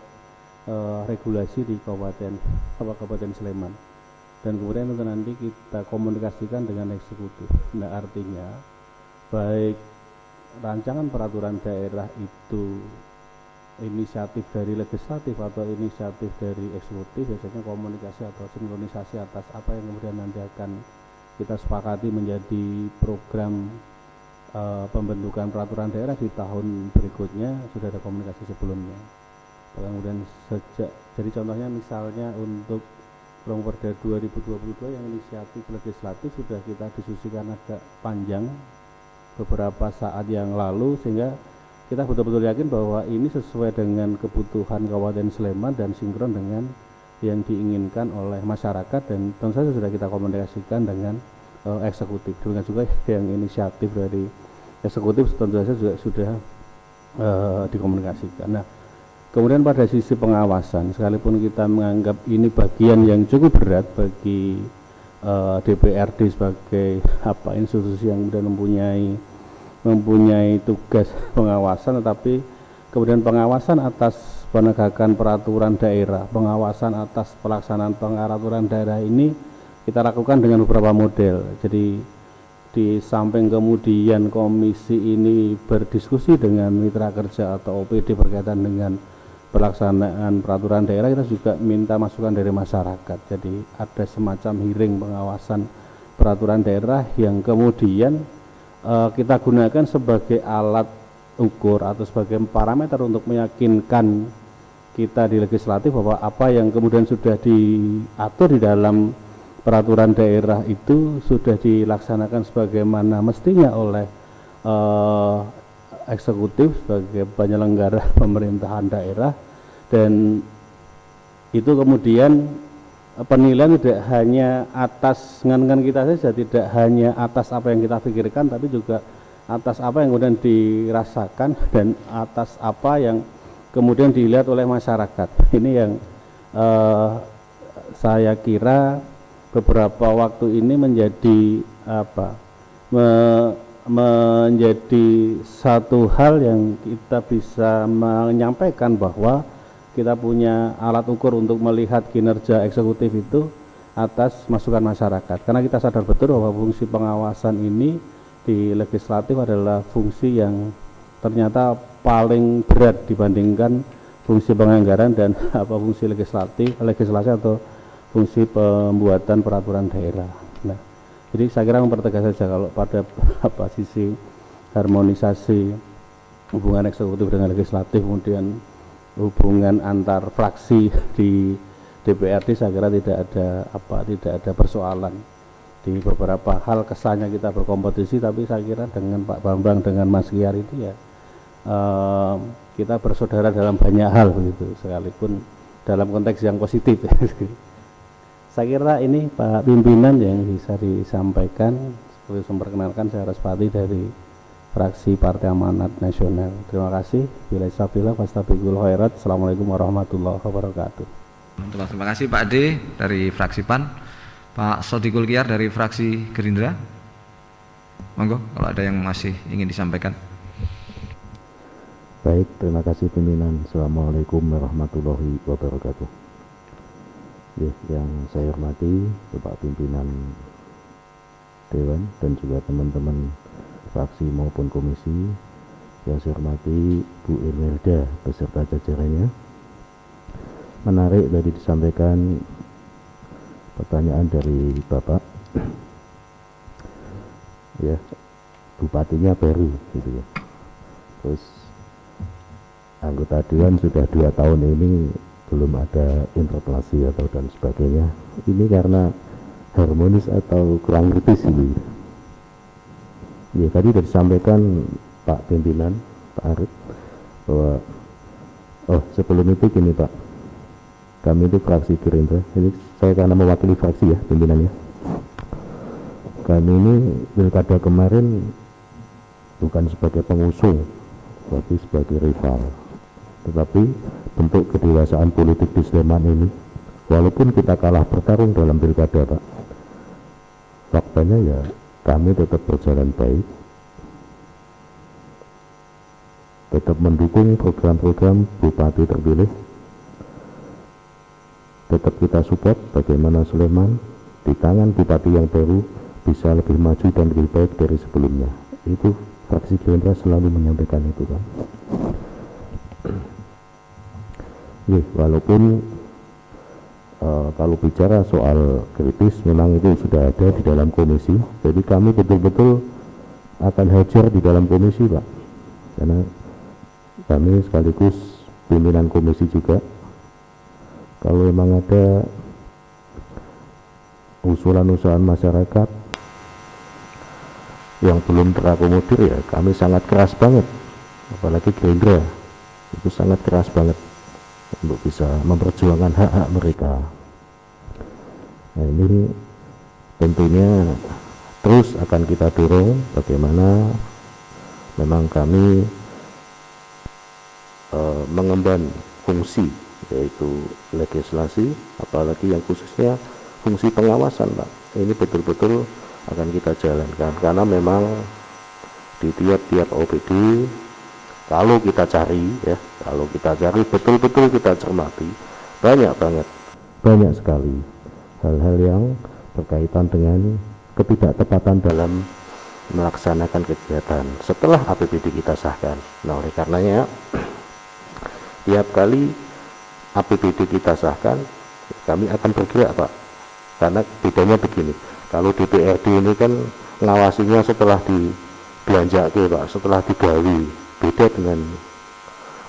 regulasi di Kabupaten Sleman, dan kemudian itu nanti kita komunikasikan dengan eksekutif. Nah, artinya baik rancangan peraturan daerah itu inisiatif dari legislatif atau inisiatif dari eksekutif, biasanya komunikasi atau sinkronisasi atas apa yang kemudian nanti akan kita sepakati menjadi program pembentukan peraturan daerah di tahun berikutnya sudah ada komunikasi sebelumnya. Kemudian jadi contohnya misalnya untuk Perda 2022 yang inisiatif legislatif sudah kita diskusikan agak panjang beberapa saat yang lalu, sehingga kita betul-betul yakin bahwa ini sesuai dengan kebutuhan Kabupaten Sleman dan sinkron dengan yang diinginkan oleh masyarakat, dan tentu saja sudah kita komunikasikan dengan eksekutif. Demikian juga yang inisiatif dari eksekutif tentu saja juga sudah dikomunikasikan. Nah, kemudian pada sisi pengawasan, sekalipun kita menganggap ini bagian yang cukup berat bagi DPRD sebagai institusi yang kemudian mempunyai tugas pengawasan, tetapi kemudian pengawasan atas penegakan peraturan daerah, pengawasan atas pelaksanaan peraturan daerah ini kita lakukan dengan beberapa model. Jadi di samping kemudian komisi ini berdiskusi dengan mitra kerja atau OPD berkaitan dengan pelaksanaan peraturan daerah, kita juga minta masukan dari masyarakat. Jadi ada semacam hearing pengawasan peraturan daerah yang kemudian kita gunakan sebagai alat ukur atau sebagai parameter untuk meyakinkan kita di legislatif bahwa apa yang kemudian sudah diatur di dalam peraturan daerah itu sudah dilaksanakan sebagaimana mestinya oleh eksekutif sebagai penyelenggara pemerintahan daerah, dan itu kemudian penilaian tidak hanya atas ngan kita saja, tidak hanya atas apa yang kita pikirkan, tapi juga atas apa yang kemudian dirasakan dan atas apa yang kemudian dilihat oleh masyarakat. Ini yang saya kira beberapa waktu ini menjadi menjadi satu hal yang kita bisa menyampaikan bahwa kita punya alat ukur untuk melihat kinerja eksekutif itu atas masukan masyarakat, karena kita sadar betul bahwa fungsi pengawasan ini di legislatif adalah fungsi yang ternyata paling berat dibandingkan fungsi penganggaran dan fungsi legislasi atau fungsi pembuatan peraturan daerah. Nah, jadi saya kira mempertegas saja kalau pada sisi harmonisasi hubungan eksekutif dengan legislatif, kemudian hubungan antar fraksi di DPRD, saya kira tidak ada persoalan. Di beberapa hal kesannya kita berkompetisi, tapi saya kira dengan Pak Bambang dengan Mas Kiar itu ya kita bersaudara dalam banyak hal begitu, sekalipun dalam konteks yang positif. Saya kira ini Pak Pimpinan yang bisa disampaikan. Seperti memperkenalkan, saya Raspati dari fraksi Partai Amanat Nasional. Terima kasih. Billahi fastabiqul khairat. Assalamualaikum warahmatullahi wabarakatuh. Terima kasih Pak Ade dari fraksi PAN. Pak Sodikul Kiar dari fraksi Gerindra. Monggo kalau ada yang masih ingin disampaikan. Baik, terima kasih pimpinan. Assalamualaikum warahmatullahi wabarakatuh. Yang saya hormati Bapak Pimpinan Dewan dan juga teman-teman fraksi maupun komisi, yang saya hormati Bu Imelda beserta jajarannya. Menarik tadi disampaikan pertanyaan dari Bapak, ya, bupatinya baru gitu ya, terus anggota dewan sudah 2 tahun ini belum ada interpelasi atau dan sebagainya. Ini karena harmonis atau kurang kritis ini. Ya, tadi sudah disampaikan Pak Pimpinan, Pak Arif, bahwa sebelum itu gini Pak, kami itu fraksi Gerindra, ini saya karena mewakili fraksi ya pimpinannya. Kami ini pilkada kemarin bukan sebagai pengusung, tapi sebagai rival. Tetapi bentuk kedewasaan politik di Sleman ini, walaupun kita kalah bertarung dalam pilkada Pak, faktanya ya kami tetap berjalan baik, tetap mendukung program-program bupati terpilih, tetap kita support bagaimana Sleman di tangan bupati yang baru bisa lebih maju dan lebih baik dari sebelumnya. Itu fraksi Gerindra selalu menyampaikan itu Pak. Walaupun kalau bicara soal kritis memang itu sudah ada di dalam komisi, jadi kami betul-betul akan hajar di dalam komisi Pak, karena kami sekaligus pimpinan komisi juga. Kalau memang ada usulan-usulan masyarakat yang belum terakomodir, ya kami sangat keras banget, apalagi Gerindra itu sangat keras banget untuk bisa memperjuangkan hak-hak mereka. Nah, ini tentunya terus akan kita dorong bagaimana memang kami mengemban fungsi yaitu legislasi, apalagi yang khususnya fungsi pengawasan Pak. Ini betul-betul akan kita jalankan, karena memang di tiap-tiap OPD kalau kita cari ya, kalau kita cari betul-betul kita cermati, banyak sekali hal-hal yang berkaitan dengan ketidaktepatan dalam melaksanakan kegiatan setelah APBD kita sahkan. Nah, oleh karenanya tiap kali APBD kita sahkan kami akan bergerak Pak, karena bedanya begini, kalau DPRD ini kan ngawasinya setelah dibelanjake Pak, setelah digawi, beda dengan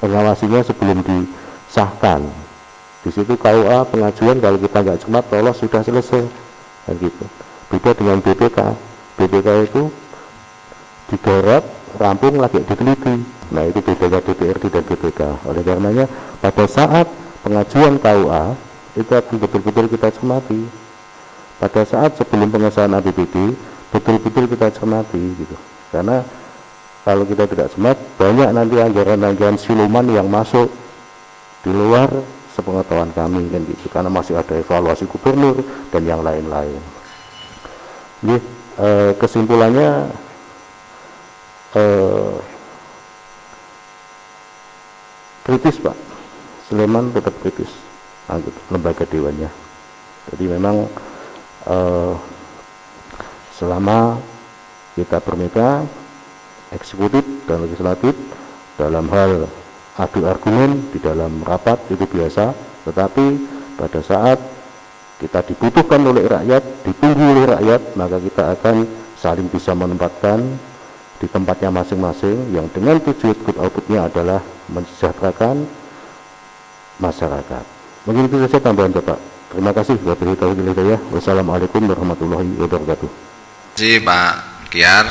pengawasinya sebelum disahkan. Di situ KUA pengajuan kalau kita nggak cermat lolos sudah selesai kan gitu. Beda dengan BPK itu digarap rampung lagi diteliti. Nah, itu bedanya DPRD dan BPK. Oleh karenanya pada saat pengajuan KUA itu akan betul-betul kita cermati. Pada saat sebelum pengesahan APBD betul-betul kita cermati gitu. Karena kalau kita tidak cermat, banyak nanti anggaran-anggaran siluman yang masuk di luar sepengetahuan kami kan gitu, karena masih ada evaluasi gubernur dan yang lain-lain. Jadi kesimpulannya kritis Pak, Sleman tetap kritis lembaga dewannya. Jadi memang selama kita bermitra eksekutif dan legislatif dalam hal adu argumen di dalam rapat itu biasa, tetapi pada saat kita dibutuhkan oleh rakyat, ditunggu oleh rakyat, maka kita akan saling bisa menempatkan di tempatnya masing-masing, yang dengan tujuan outputnya adalah mensejahterakan masyarakat. Mungkin itu saja tambahan Bapak. Terima kasih. Wassalamualaikum warahmatullahi wabarakatuh. Terima kasih Pak Kiar,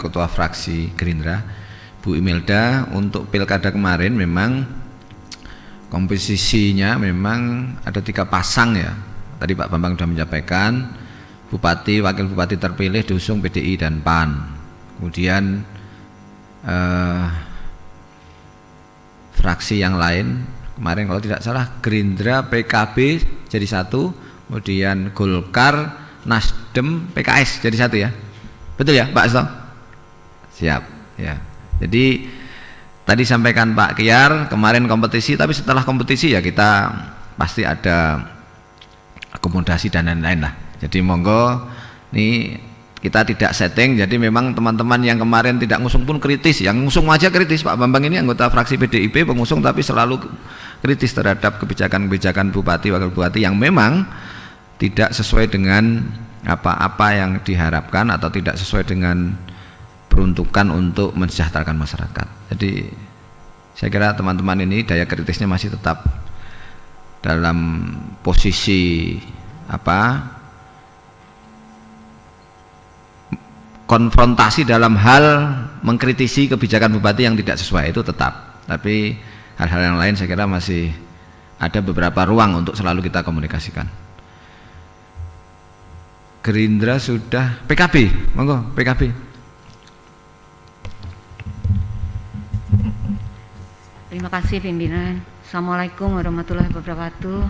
Ketua Fraksi Gerindra. Bu Imelda, untuk pilkada kemarin memang komposisinya memang ada 3 pasang ya. Tadi Pak Bambang sudah menyampaikan, bupati, wakil bupati terpilih diusung PDI dan PAN. Kemudian fraksi yang lain kemarin kalau tidak salah Gerindra, PKB jadi 1, kemudian Golkar, Nasdem, PKS jadi 1 ya. Betul ya Pak Asto? Siap ya. Jadi tadi sampaikan Pak Kiar kemarin kompetisi, tapi setelah kompetisi ya kita pasti ada akomodasi dan lain-lain lah. Jadi monggo ini kita tidak setting, jadi memang teman-teman yang kemarin tidak ngusung pun kritis, yang ngusung aja kritis. Pak Bambang ini anggota fraksi PDIP pengusung tapi selalu kritis terhadap kebijakan-kebijakan bupati wakil bupati yang memang tidak sesuai dengan apa-apa yang diharapkan atau tidak sesuai dengan peruntukan untuk mensejahterakan masyarakat. Jadi saya kira teman-teman ini daya kritisnya masih tetap dalam posisi konfrontasi dalam hal mengkritisi kebijakan bupati yang tidak sesuai, itu tetap. Tapi hal-hal yang lain saya kira masih ada beberapa ruang untuk selalu kita komunikasikan. Gerindra sudah, PKB, monggo PKB. Terima kasih pimpinan. Assalamualaikum warahmatullahi wabarakatuh.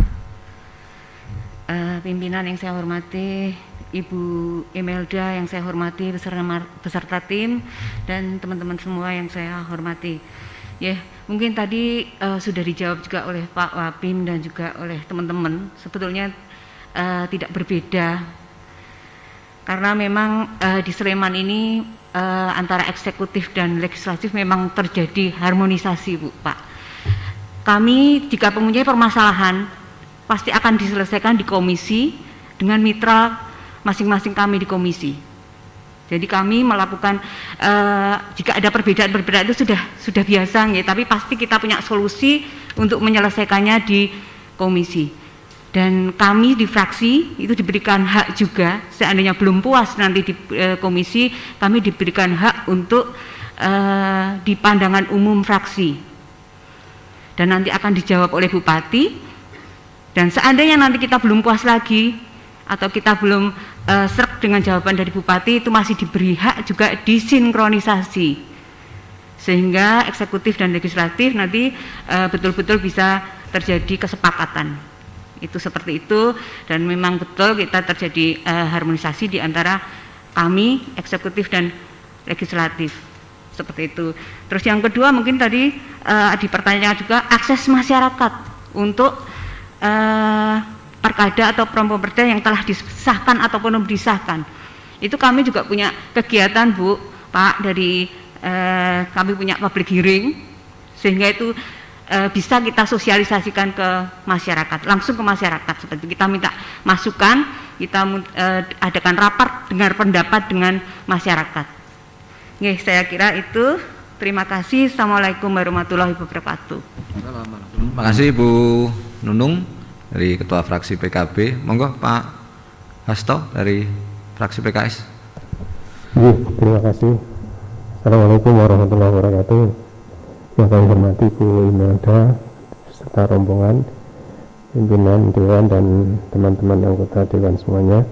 Pimpinan yang saya hormati, Ibu Imelda yang saya hormati beserta tim dan teman-teman semua yang saya hormati. Ya, mungkin tadi sudah dijawab juga oleh Pak Wapim dan juga oleh teman-teman. Sebetulnya tidak berbeda karena memang di Sleman ini antara eksekutif dan legislatif memang terjadi harmonisasi, Bu, Pak. Kami jika mempunyai permasalahan pasti akan diselesaikan di komisi dengan mitra masing-masing kami di komisi. Jadi kami melakukan jika ada perbedaan-perbedaan itu sudah biasa, ya, tapi pasti kita punya solusi untuk menyelesaikannya di komisi. Dan kami di fraksi itu diberikan hak juga, seandainya belum puas nanti di komisi, kami diberikan hak untuk di pandangan umum fraksi. Dan nanti akan dijawab oleh Bupati. Dan seandainya nanti kita belum puas lagi atau kita belum srek dengan jawaban dari Bupati, itu masih diberi hak juga disinkronisasi sehingga eksekutif dan legislatif nanti betul-betul bisa terjadi kesepakatan. Itu seperti itu, dan memang betul kita terjadi harmonisasi di antara kami eksekutif dan legislatif seperti itu. Terus yang kedua mungkin tadi dipertanyakan juga akses masyarakat untuk perkada atau promperda yang telah disahkan ataupun belum disahkan. Itu kami juga punya kegiatan, Bu, Pak, dari kami punya public hearing sehingga itu bisa kita sosialisasikan ke masyarakat, langsung ke masyarakat. Seperti kita minta masukan, kita adakan rapat dengar pendapat dengan masyarakat. Oke, saya kira itu. Terima kasih. Assalamualaikum warahmatullahi wabarakatuh. Terima kasih Bu Nunung dari Ketua Fraksi PKB. Monggo Pak Hasto dari Fraksi PKS. Terima kasih. Assalamualaikum warahmatullahi wabarakatuh. Yang kami hormati Bu Imelda serta rombongan pimpinan Dewan dan teman-teman anggota Dewan semuanya.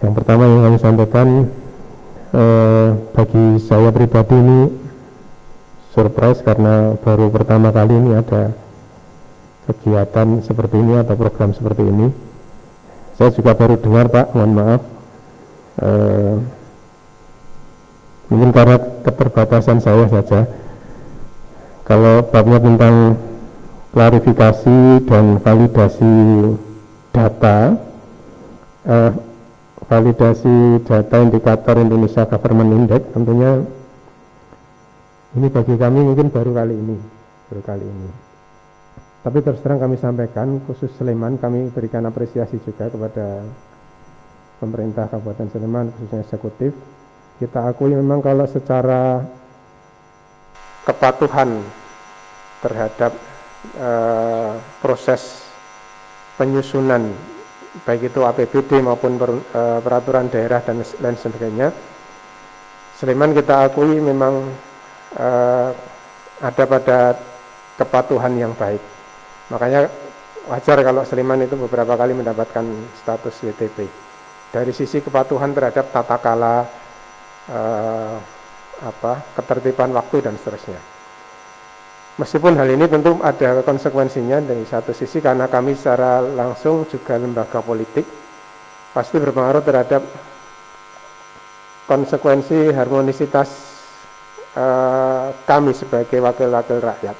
Yang pertama yang kami sampaikan, bagi saya pribadi ini surprise karena baru pertama kali ini ada kegiatan seperti ini atau program seperti ini. Saya juga baru dengar, Pak, mohon maaf. Mungkin karena keterbatasan saya saja. Kalau babnya tentang klarifikasi dan validasi data, validasi data indikator Indonesia Government Index, tentunya ini bagi kami mungkin baru kali ini. Tapi terus terang kami sampaikan, khusus Sleman kami berikan apresiasi juga kepada pemerintah Kabupaten Sleman, khususnya eksekutif. Kita akui memang kalau secara kepatuhan terhadap proses penyusunan baik itu APBD maupun peraturan daerah dan lain sebagainya, Sleman kita akui memang ada pada kepatuhan yang baik. Makanya wajar kalau Sleman itu beberapa kali mendapatkan status WTP dari sisi kepatuhan terhadap tata kala, ketertiban waktu dan seterusnya. Meskipun hal ini tentu ada konsekuensinya dari satu sisi karena kami secara langsung juga lembaga politik, pasti berpengaruh terhadap konsekuensi harmonisitas kami sebagai wakil-wakil rakyat.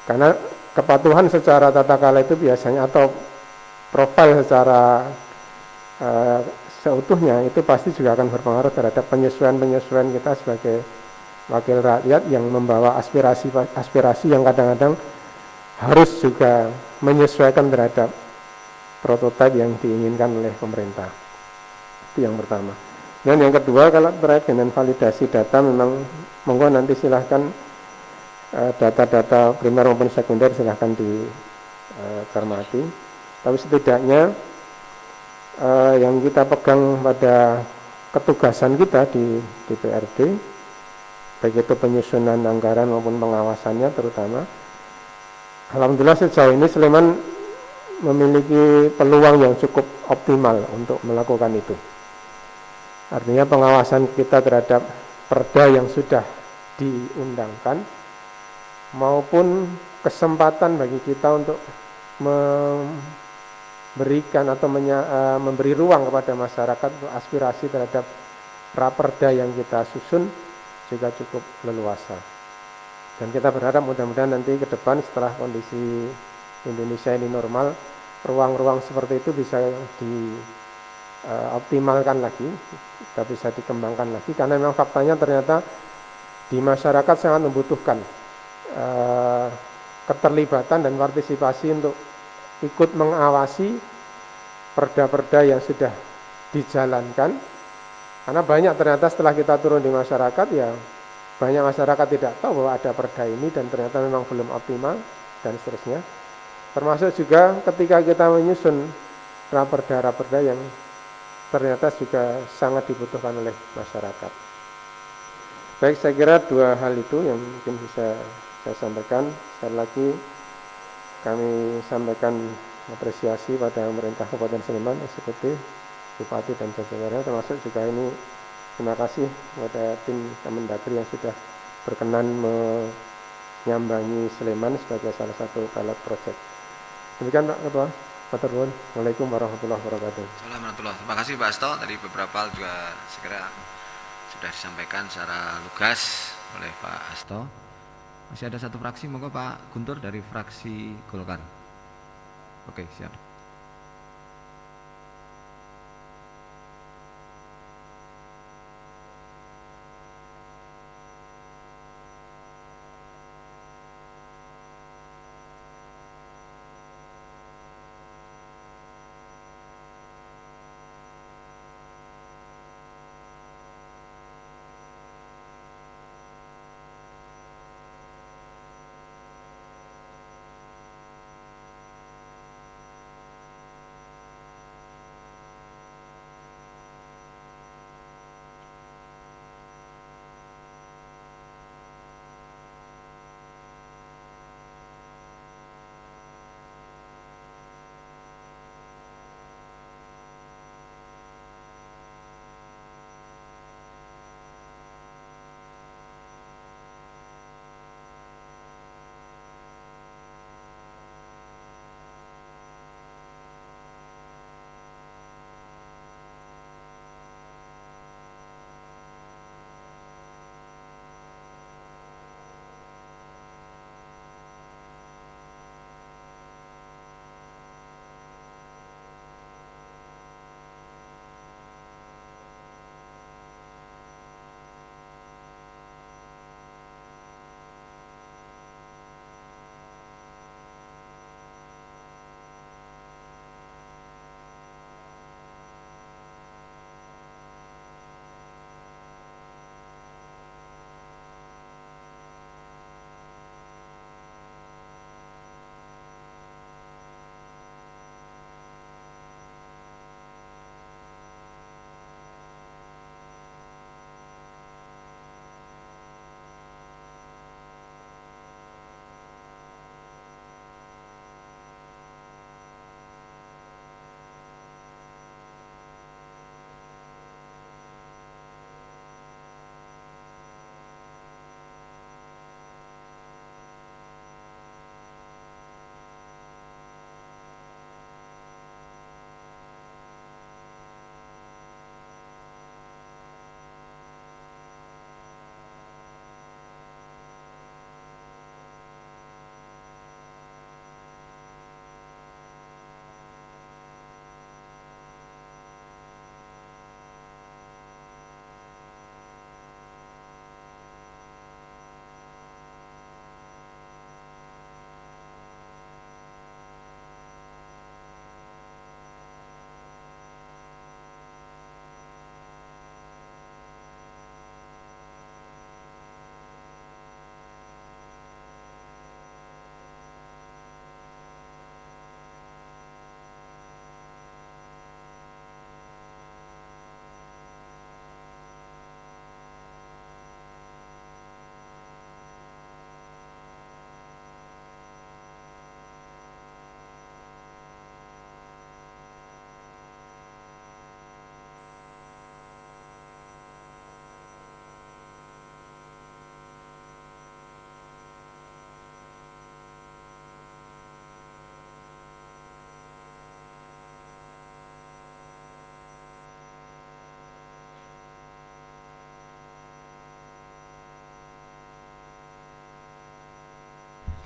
Karena kepatuhan secara tata kala itu biasanya atau profil secara seutuhnya, itu pasti juga akan berpengaruh terhadap penyesuaian kita sebagai wakil rakyat yang membawa aspirasi yang kadang-kadang harus juga menyesuaikan terhadap prototipe yang diinginkan oleh pemerintah. Itu yang pertama. Dan yang kedua, kalau terkait dengan validasi data, memang monggo nanti silahkan data-data primer maupun sekunder silahkan dicermati. Tapi setidaknya yang kita pegang pada ketugasan kita di DPRD, baik itu penyusunan anggaran maupun pengawasannya terutama, alhamdulillah sejauh ini Sleman memiliki peluang yang cukup optimal untuk melakukan itu. Artinya pengawasan kita terhadap perda yang sudah diundangkan maupun kesempatan bagi kita untuk memberikan atau memberi ruang kepada masyarakat untuk aspirasi terhadap raperda yang kita susun juga cukup leluasa. Dan kita berharap mudah-mudahan nanti ke depan setelah kondisi Indonesia ini normal, ruang-ruang seperti itu bisa dioptimalkan lagi, kita bisa dikembangkan lagi, karena memang faktanya ternyata di masyarakat sangat membutuhkan keterlibatan dan partisipasi untuk ikut mengawasi perda-perda yang sudah dijalankan, karena banyak ternyata setelah kita turun di masyarakat, ya banyak masyarakat tidak tahu bahwa ada perda ini dan ternyata memang belum optimal dan seterusnya. Termasuk juga ketika kita menyusun raperda-raperda yang ternyata juga sangat dibutuhkan oleh masyarakat. Baik, saya kira dua hal itu yang mungkin bisa saya sampaikan. Sekali lagi kami sampaikan apresiasi pada pemerintah Kabupaten Sleman, eksekutif, bupati dan jajarannya, termasuk juga ini terima kasih kepada tim Kemendagri yang sudah berkenan menyambangi Sleman sebagai salah satu pilot project. Demikian Pak Ketua. Assalamualaikum warahmatullahi wabarakatuh. Terima kasih Pak Hasto. Tadi beberapa juga segera sudah disampaikan secara lugas oleh Pak Hasto. Masih ada satu fraksi, monggo Pak Guntur dari fraksi Golkar. Oke, siap.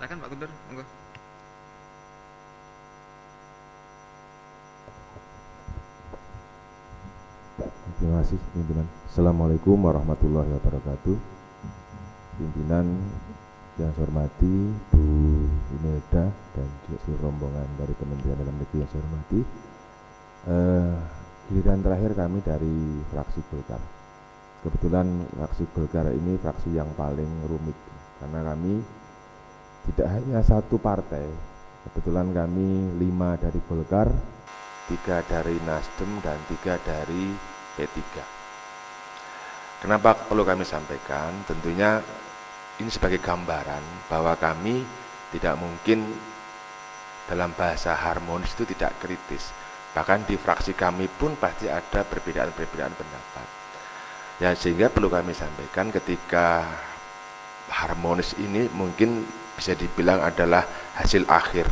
Silakan Pak Guntur, monggo. Terima kasih pimpinan. Assalamualaikum warahmatullahi wabarakatuh. Pimpinan yang saya hormati Bu Imelda dan juga seluruh rombongan dari Kementerian Dalam Negeri yang saya hormati. Giliran terakhir kami dari fraksi Golkar. Kebetulan fraksi Golkar ini fraksi yang paling rumit karena kami tidak hanya satu partai. Kebetulan kami 5 dari Golkar, 3 dari Nasdem dan 3 dari P3. Kenapa perlu kami sampaikan? Tentunya ini sebagai gambaran bahwa kami tidak mungkin dalam bahasa harmonis itu tidak kritis. Bahkan di fraksi kami pun pasti ada perbedaan-perbedaan pendapat. Ya, sehingga perlu kami sampaikan ketika harmonis ini mungkin bisa dibilang adalah hasil akhir.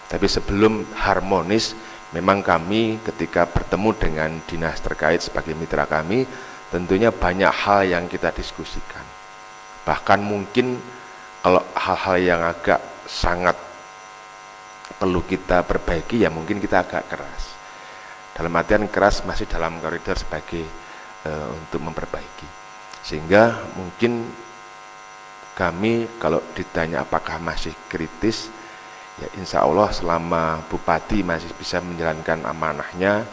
Tapi sebelum harmonis, memang kami ketika bertemu dengan dinas terkait sebagai mitra kami, tentunya banyak hal yang kita diskusikan. Bahkan mungkin kalau hal-hal yang agak sangat perlu kita perbaiki, ya mungkin kita agak keras. Dalam artian keras masih dalam koridor sebagai untuk memperbaiki. Sehingga mungkin kami kalau ditanya apakah masih kritis, ya insya Allah selama Bupati masih bisa menjalankan amanahnya,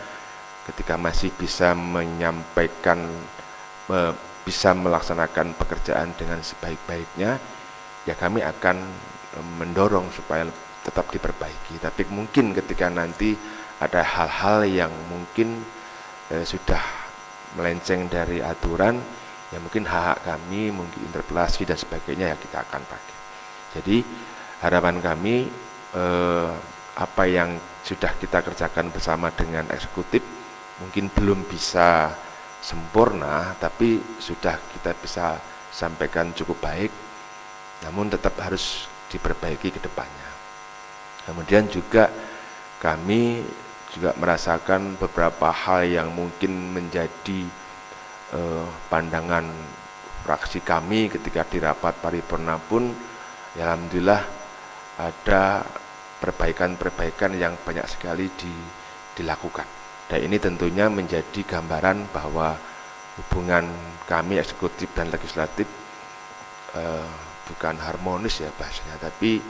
ketika masih bisa menyampaikan, bisa melaksanakan pekerjaan dengan sebaik-baiknya, ya kami akan mendorong supaya tetap diperbaiki. Tapi mungkin ketika nanti ada hal-hal yang mungkin sudah melenceng dari aturan, ya mungkin hak kami, mungkin interpelasi dan sebagainya, ya kita akan pakai. Jadi harapan kami apa yang sudah kita kerjakan bersama dengan eksekutif mungkin belum bisa sempurna, tapi sudah kita bisa sampaikan cukup baik, namun tetap harus diperbaiki ke depannya. Kemudian juga kami juga merasakan beberapa hal yang mungkin menjadi pandangan fraksi kami ketika di rapat paripurna pun, ya alhamdulillah ada perbaikan-perbaikan yang banyak sekali dilakukan. Dan ini tentunya menjadi gambaran bahwa hubungan kami eksekutif dan legislatif bukan harmonis ya bahasanya, tapi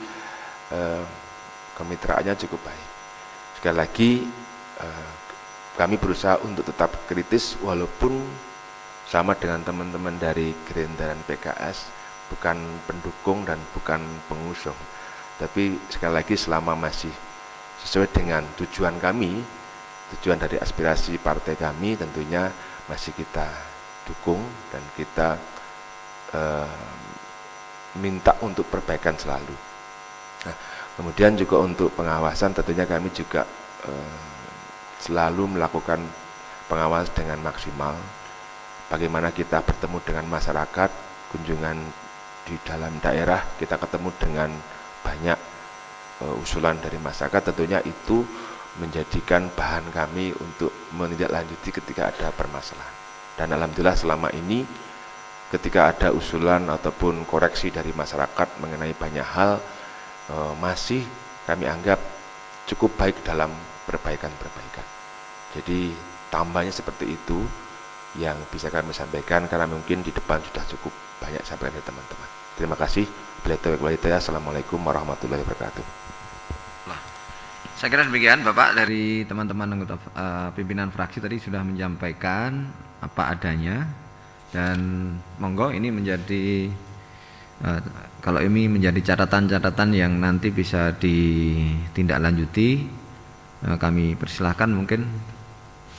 kemitraannya cukup baik. Sekali lagi kami berusaha untuk tetap kritis walaupun sama dengan teman-teman dari Gerindra dan PKS, bukan pendukung dan bukan pengusung. Tapi sekali lagi selama masih sesuai dengan tujuan kami, tujuan dari aspirasi partai kami, tentunya masih kita dukung dan kita minta untuk perbaikan selalu. Nah, kemudian juga untuk pengawasan tentunya kami juga selalu melakukan pengawasan dengan maksimal. Bagaimana kita bertemu dengan masyarakat, kunjungan di dalam daerah, kita ketemu dengan banyak usulan dari masyarakat, tentunya itu menjadikan bahan kami untuk menindaklanjuti ketika ada permasalahan. Dan alhamdulillah selama ini ketika ada usulan ataupun koreksi dari masyarakat mengenai banyak hal, masih kami anggap cukup baik dalam perbaikan-perbaikan. Jadi tambahnya seperti itu yang bisa kami sampaikan, karena mungkin di depan sudah cukup banyak sampaikan dari teman-teman. Terima kasih. Assalamualaikum warahmatullahi wabarakatuh. Nah, saya kira demikian Bapak, dari teman-teman anggota pimpinan fraksi tadi sudah menyampaikan apa adanya, dan monggo ini menjadi kalau ini menjadi catatan-catatan yang nanti bisa ditindaklanjuti. Kami persilahkan, mungkin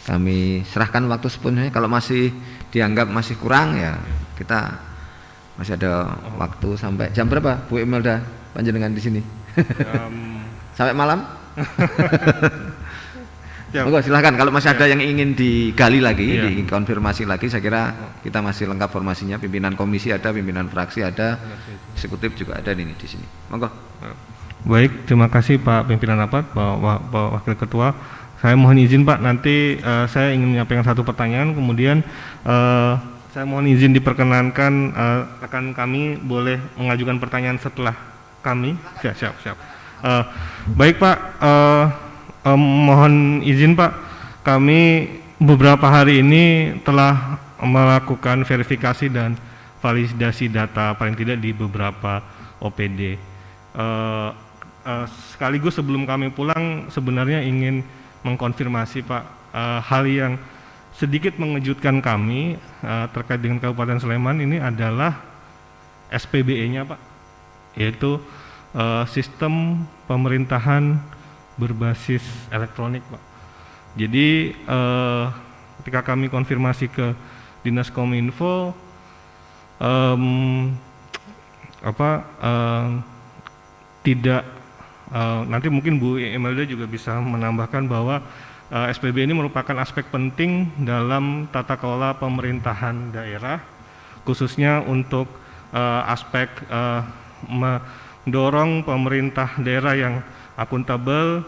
kami serahkan waktu sepenuhnya. Kalau masih dianggap masih kurang, ya kita masih ada waktu sampai jam berapa Bu Imelda panjenengan di sini? Sampai malam? Monggo silahkan, kalau masih ada yang ingin digali lagi, dikonfirmasi lagi, saya kira kita masih lengkap formasinya. Pimpinan komisi ada, pimpinan fraksi ada, eksekutif juga ada di sini. Monggo. Baik, terima kasih Pak Pimpinan Rapat, Pak Wakil Ketua. Saya mohon izin Pak, nanti saya ingin menyampaikan satu pertanyaan, kemudian saya mohon izin diperkenankan rekan kami boleh mengajukan pertanyaan setelah kami. Siap. Baik Pak, mohon izin Pak, kami beberapa hari ini telah melakukan verifikasi dan validasi data paling tidak di beberapa OPD. Sekaligus sebelum kami pulang sebenarnya ingin mengkonfirmasi Pak, hal yang sedikit mengejutkan kami terkait dengan Kabupaten Sleman ini adalah SPBE-nya Pak, yaitu sistem pemerintahan berbasis elektronik Pak. Jadi ketika kami konfirmasi ke Dinas Kominfo, tidak, nanti mungkin Bu Imelda juga bisa menambahkan bahwa SPBE ini merupakan aspek penting dalam tata kelola pemerintahan daerah, khususnya untuk aspek mendorong pemerintah daerah yang akuntabel,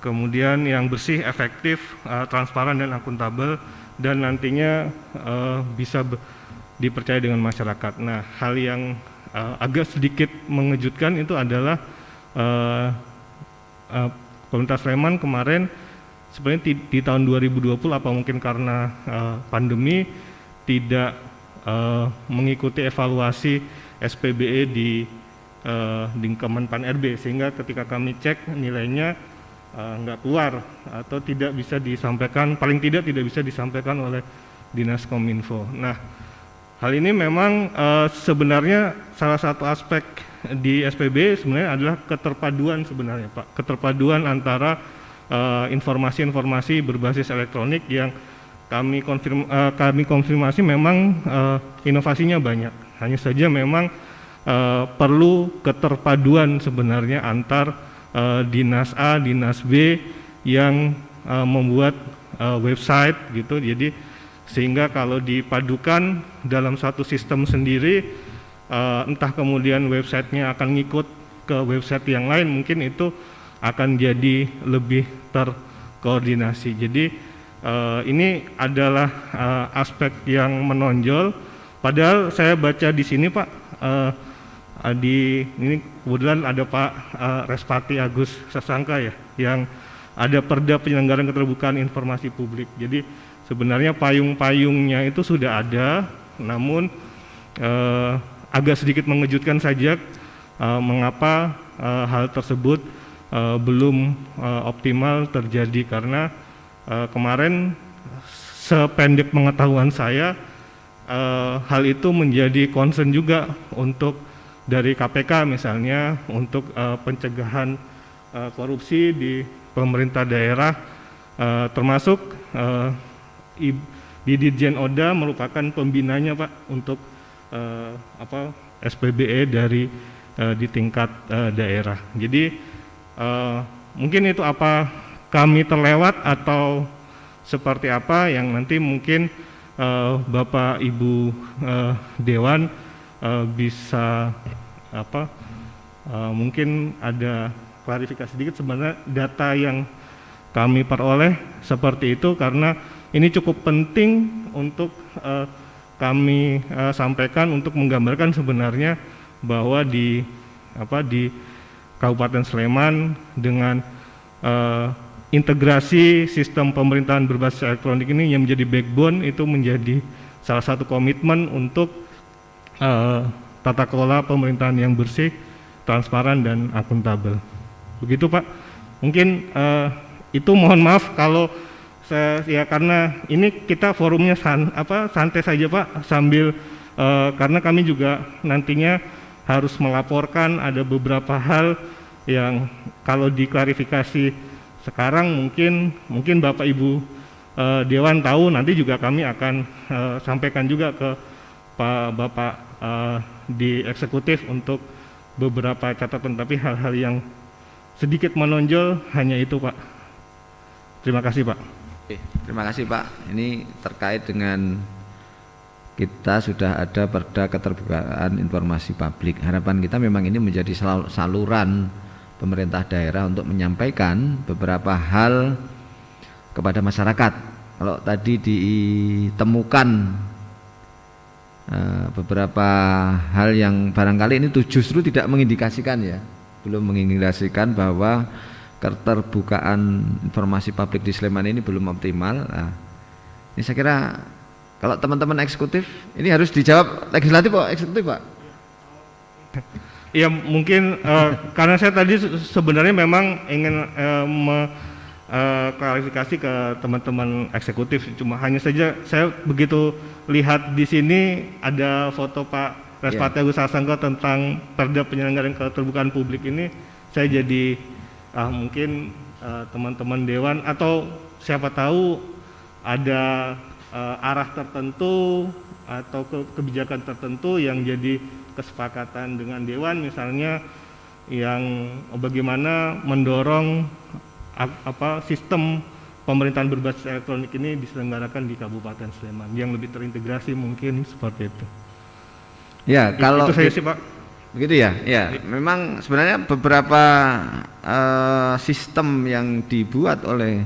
kemudian yang bersih, efektif, transparan dan akuntabel, dan nantinya bisa dipercaya dengan masyarakat. Nah, hal yang agak sedikit mengejutkan itu adalah pemerintah Sleman kemarin sebenarnya di tahun 2020 apa mungkin karena pandemi tidak mengikuti evaluasi SPBE di Kemenpan RB, sehingga ketika kami cek nilainya nggak keluar atau tidak bisa disampaikan, paling tidak bisa disampaikan oleh Dinas Kominfo. Nah, hal ini memang sebenarnya salah satu aspek di SPBE sebenarnya adalah keterpaduan sebenarnya Pak, keterpaduan antara informasi-informasi berbasis elektronik yang kami konfirmasi memang inovasinya banyak. Hanya saja memang perlu keterpaduan sebenarnya antar Dinas A, Dinas B yang membuat website gitu. Jadi sehingga kalau dipadukan dalam satu sistem sendiri, entah kemudian websitenya akan ngikut ke website yang lain, mungkin itu akan jadi lebih terkoordinasi. Jadi ini adalah aspek yang menonjol. Padahal saya baca di sini Pak, ini kebetulan ada Pak Respati Agus Sasangka ya, yang ada Perda Penyelenggaraan Keterbukaan Informasi Publik. Jadi sebenarnya payung-payungnya itu sudah ada, namun agak sedikit mengejutkan saja mengapa hal tersebut belum optimal terjadi, karena kemarin sependek pengetahuan saya hal itu menjadi concern juga untuk dari KPK misalnya untuk pencegahan korupsi di pemerintah daerah, termasuk di Dirjen Oda merupakan pembinanya Pak untuk SPBE di tingkat daerah. Jadi mungkin itu apa kami terlewat atau seperti apa yang nanti mungkin Bapak Ibu Dewan bisa mungkin ada klarifikasi sedikit. Sebenarnya data yang kami peroleh seperti itu karena ini cukup penting untuk kami sampaikan untuk menggambarkan sebenarnya bahwa di Kabupaten Sleman dengan integrasi sistem pemerintahan berbasis elektronik ini yang menjadi backbone, itu menjadi salah satu komitmen untuk tata kelola pemerintahan yang bersih, transparan dan akuntabel. Begitu Pak. Mungkin itu, mohon maaf kalau ya karena ini kita forumnya santai saja Pak, sambil karena kami juga nantinya harus melaporkan ada beberapa hal yang kalau diklarifikasi sekarang mungkin Bapak Ibu Dewan tahu, nanti juga kami akan sampaikan juga ke Bapak di eksekutif untuk beberapa catatan, tapi hal-hal yang sedikit menonjol hanya itu Pak. Terima kasih Pak. Terima kasih Pak. Ini terkait dengan kita sudah ada Perda Keterbukaan Informasi Publik. Harapan kita memang ini menjadi saluran pemerintah daerah untuk menyampaikan beberapa hal kepada masyarakat. Kalau tadi ditemukan beberapa hal yang barangkali ini justru tidak mengindikasikan ya, belum mengindikasikan bahwa keterbukaan informasi publik di Sleman ini belum optimal. Nah, ini saya kira kalau teman-teman eksekutif ini harus dijawab legislatif Pak, eksekutif Pak. Ya mungkin karena saya tadi sebenarnya memang ingin klarifikasi ke teman-teman eksekutif, cuma hanya saja saya begitu lihat di sini ada foto Pak Respati Agus Sasangko tentang Perda Penyelenggaraan Keterbukaan Publik ini, saya jadi mungkin teman-teman dewan atau siapa tahu ada arah tertentu atau kebijakan tertentu yang jadi kesepakatan dengan dewan, misalnya yang bagaimana mendorong sistem pemerintahan berbasis elektronik ini diselenggarakan di Kabupaten Sleman yang lebih terintegrasi, mungkin seperti itu. Ya, kalau itu saya sih Pak. Begitu ya. Ya, memang sebenarnya beberapa sistem yang dibuat oleh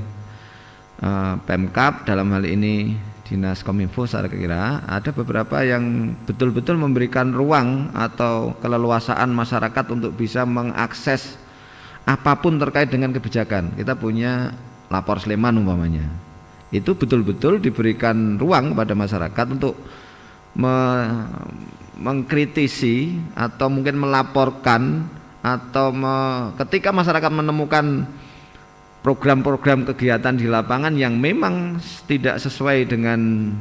Pemkab, dalam hal ini Dinas Kominfo, saya kira ada beberapa yang betul-betul memberikan ruang atau keleluasaan masyarakat untuk bisa mengakses apapun terkait dengan kebijakan. Kita punya Lapor Sleman umpamanya, itu betul-betul diberikan ruang kepada masyarakat untuk mengkritisi atau mungkin melaporkan atau ketika masyarakat menemukan program-program kegiatan di lapangan yang memang tidak sesuai dengan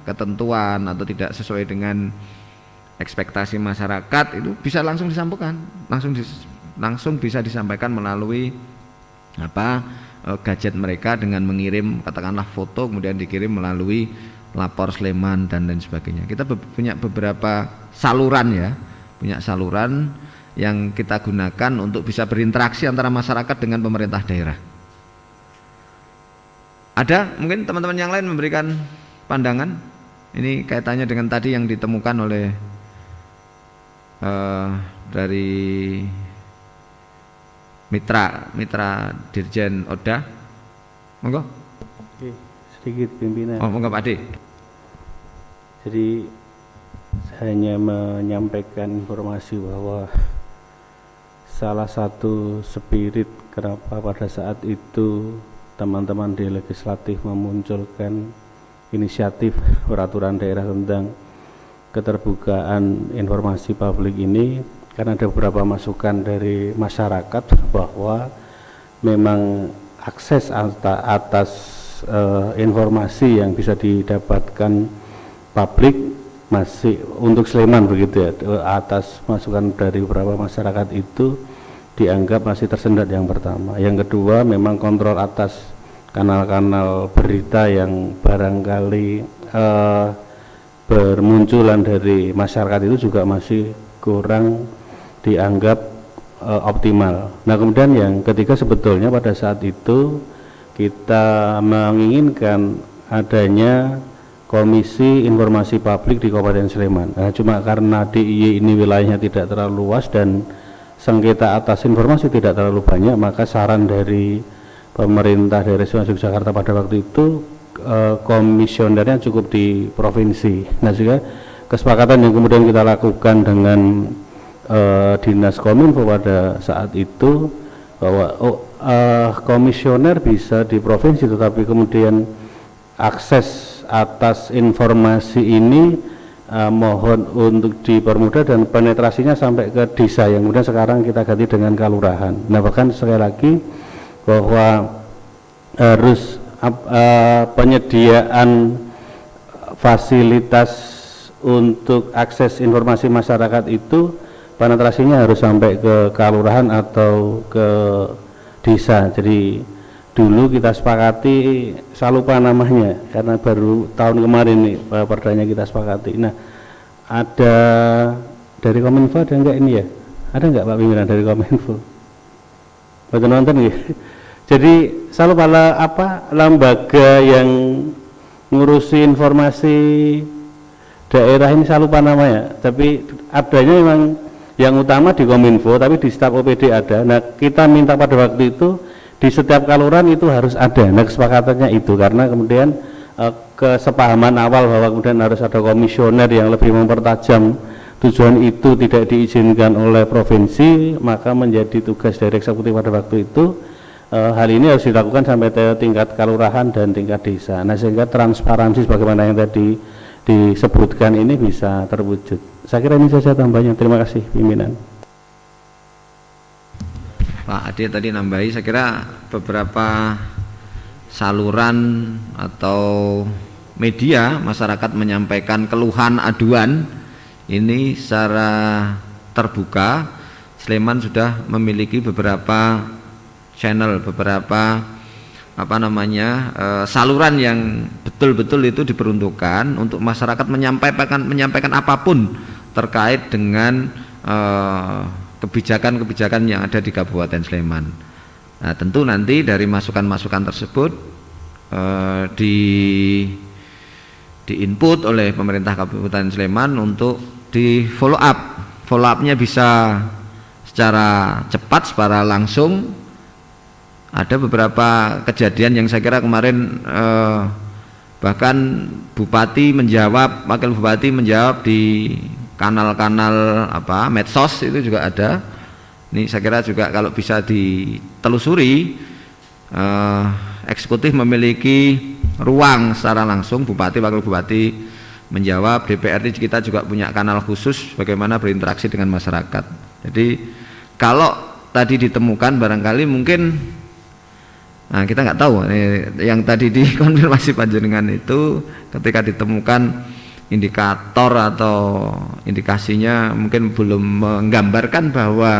ketentuan atau tidak sesuai dengan ekspektasi masyarakat, itu bisa langsung disampaikan, langsung bisa disampaikan melalui gadget mereka dengan mengirim katakanlah foto, kemudian dikirim melalui Lapor Sleman dan lain sebagainya. Kita punya beberapa saluran ya, punya saluran yang kita gunakan untuk bisa berinteraksi antara masyarakat dengan pemerintah daerah. Ada mungkin teman-teman yang lain memberikan pandangan, ini kaitannya dengan tadi yang ditemukan oleh dari Mitra Dirjen Oda. Monggo. Oke, sedikit pimpinan. Oh, monggo Pak Ade. Jadi saya hanya menyampaikan informasi bahwa salah satu spirit kenapa pada saat itu teman-teman di legislatif memunculkan inisiatif peraturan daerah tentang keterbukaan informasi publik ini, karena ada beberapa masukan dari masyarakat bahwa memang akses atas informasi yang bisa didapatkan publik masih untuk Sleman begitu ya, atas masukan dari beberapa masyarakat itu dianggap masih tersendat yang pertama. Yang kedua, memang kontrol atas kanal-kanal berita yang barangkali bermunculan dari masyarakat itu juga masih kurang dianggap optimal. Nah kemudian yang ketiga, sebetulnya pada saat itu kita menginginkan adanya Komisi Informasi Publik di Kabupaten Sleman. Nah, cuma karena DIY ini wilayahnya tidak terlalu luas dan sengketa atas informasi tidak terlalu banyak, maka saran dari pemerintah daerah Istimewa Yogyakarta pada waktu itu komisionernya cukup di provinsi. Nah, sehingga kesepakatan yang kemudian kita lakukan dengan Dinas Kominfo pada saat itu bahwa komisioner bisa di provinsi, tetapi kemudian akses atas informasi ini mohon untuk dipermudah dan penetrasinya sampai ke desa, yang kemudian sekarang kita ganti dengan kelurahan. Nah bahkan sekali lagi bahwa harus penyediaan fasilitas untuk akses informasi masyarakat itu penetrasinya harus sampai ke kelurahan atau ke desa. Jadi dulu kita sepakati, saya lupa namanya karena baru tahun kemarin nih perdanya kita sepakati. Nah ada dari Kominfo ada enggak ini ya? Ada enggak Pak pimpinan dari Kominfo? Betul nonton ya? Jadi saya lupa lembaga yang ngurusi informasi daerah ini, saya lupa namanya, tapi adanya memang yang utama di Kominfo, tapi di setiap OPD ada. Nah kita minta pada waktu itu di setiap kelurahan itu harus ada. Nah kesepakatannya itu karena kemudian kesepahaman awal bahwa kemudian harus ada komisioner yang lebih mempertajam tujuan itu tidak diizinkan oleh provinsi, maka menjadi tugas dari eksekutif pada waktu itu. Hal ini harus dilakukan sampai tingkat kelurahan dan tingkat desa. Nah, sehingga transparansi sebagaimana yang tadi disebutkan ini bisa terwujud. Saya kira ini saja tambahnya. Terima kasih pimpinan. Pak Ade tadi nambahi, saya kira beberapa saluran atau media masyarakat menyampaikan keluhan aduan ini secara terbuka. Sleman sudah memiliki beberapa channel, beberapa saluran yang betul-betul itu diperuntukkan untuk masyarakat menyampaikan apapun terkait dengan kebijakan-kebijakan yang ada di Kabupaten Sleman. Nah, tentu nanti dari masukan-masukan tersebut di input oleh pemerintah Kabupaten Sleman untuk di follow up. Follow up-nya bisa secara cepat, secara langsung. Ada beberapa kejadian yang saya kira kemarin bahkan Bupati menjawab, Wakil Bupati menjawab di kanal-kanal medsos itu juga ada. Ini saya kira juga kalau bisa ditelusuri, eksekutif memiliki ruang secara langsung, Bupati, Wakil Bupati menjawab, DPRD kita juga punya kanal khusus bagaimana berinteraksi dengan masyarakat. Jadi kalau tadi ditemukan barangkali mungkin, nah kita nggak tahu yang tadi dikonfirmasi panjenengan itu ketika ditemukan indikator atau indikasinya mungkin belum menggambarkan bahwa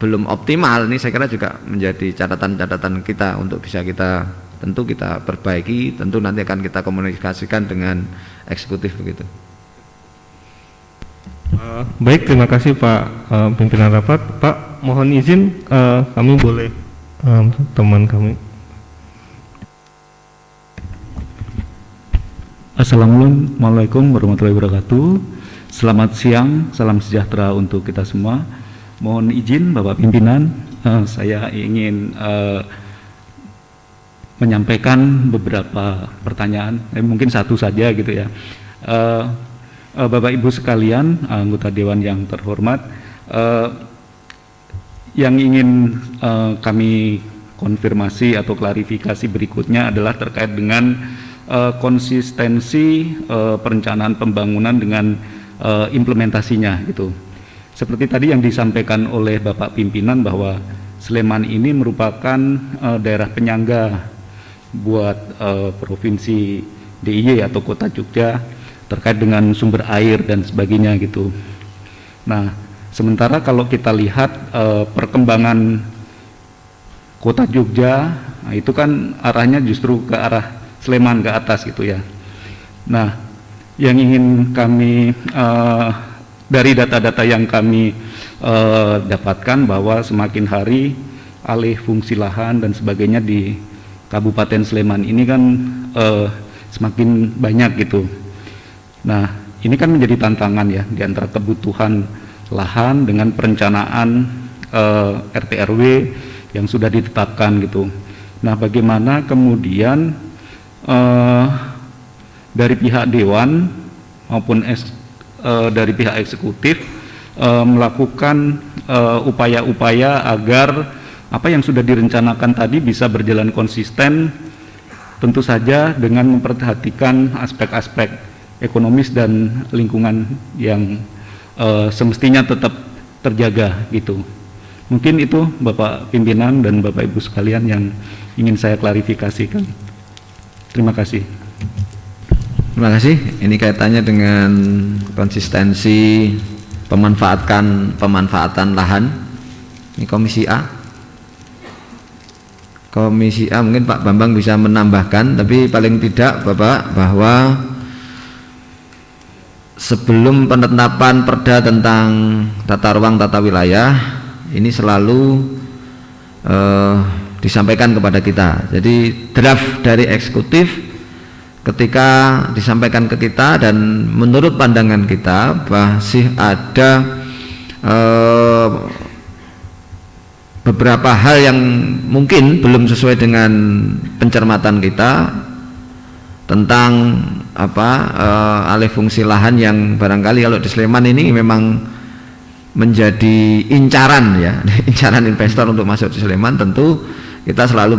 belum optimal. Ini saya kira juga menjadi catatan-catatan kita untuk bisa kita perbaiki, tentu nanti akan kita komunikasikan dengan eksekutif begitu. Baik, terima kasih Pak pimpinan rapat. Pak, mohon izin kami boleh teman kami. Assalamualaikum warahmatullahi wabarakatuh. Selamat siang, salam sejahtera untuk kita semua. Mohon izin Bapak Pimpinan, saya ingin menyampaikan beberapa pertanyaan, mungkin satu saja gitu ya. Bapak Ibu sekalian, anggota Dewan yang terhormat, yang ingin kami konfirmasi atau klarifikasi berikutnya adalah terkait dengan konsistensi perencanaan pembangunan dengan implementasinya gitu. Seperti tadi yang disampaikan oleh Bapak Pimpinan bahwa Sleman ini merupakan daerah penyangga buat provinsi DIY atau Kota Jogja terkait dengan sumber air dan sebagainya gitu. Nah, sementara kalau kita lihat perkembangan Kota Jogja, nah itu kan arahnya justru ke arah Sleman ke atas gitu ya. Nah, yang ingin kami dari data-data yang kami dapatkan bahwa semakin hari alih fungsi lahan dan sebagainya di Kabupaten Sleman ini kan semakin banyak gitu. Nah, ini kan menjadi tantangan ya di antara kebutuhan lahan dengan perencanaan RT RW yang sudah ditetapkan gitu. Nah, bagaimana kemudian dari pihak Dewan maupun dari pihak eksekutif melakukan upaya-upaya agar apa yang sudah direncanakan tadi bisa berjalan konsisten, tentu saja dengan memperhatikan aspek-aspek ekonomis dan lingkungan yang semestinya tetap terjaga gitu. Mungkin itu Bapak Pimpinan dan Bapak Ibu sekalian yang ingin saya klarifikasikan. Terima kasih. Terima kasih. Ini kaitannya dengan konsistensi pemanfaatan lahan. Ini Komisi A. Komisi A mungkin Pak Bambang bisa menambahkan, tapi paling tidak Bapak bahwa sebelum penetapan perda tentang tata ruang tata wilayah ini selalu disampaikan kepada kita. Jadi draft dari eksekutif ketika disampaikan ke kita dan menurut pandangan kita masih ada beberapa hal yang mungkin belum sesuai dengan pencermatan kita tentang alih fungsi lahan yang barangkali kalau di Sleman ini memang menjadi incaran ya, incaran investor untuk masuk di Sleman. Tentu kita selalu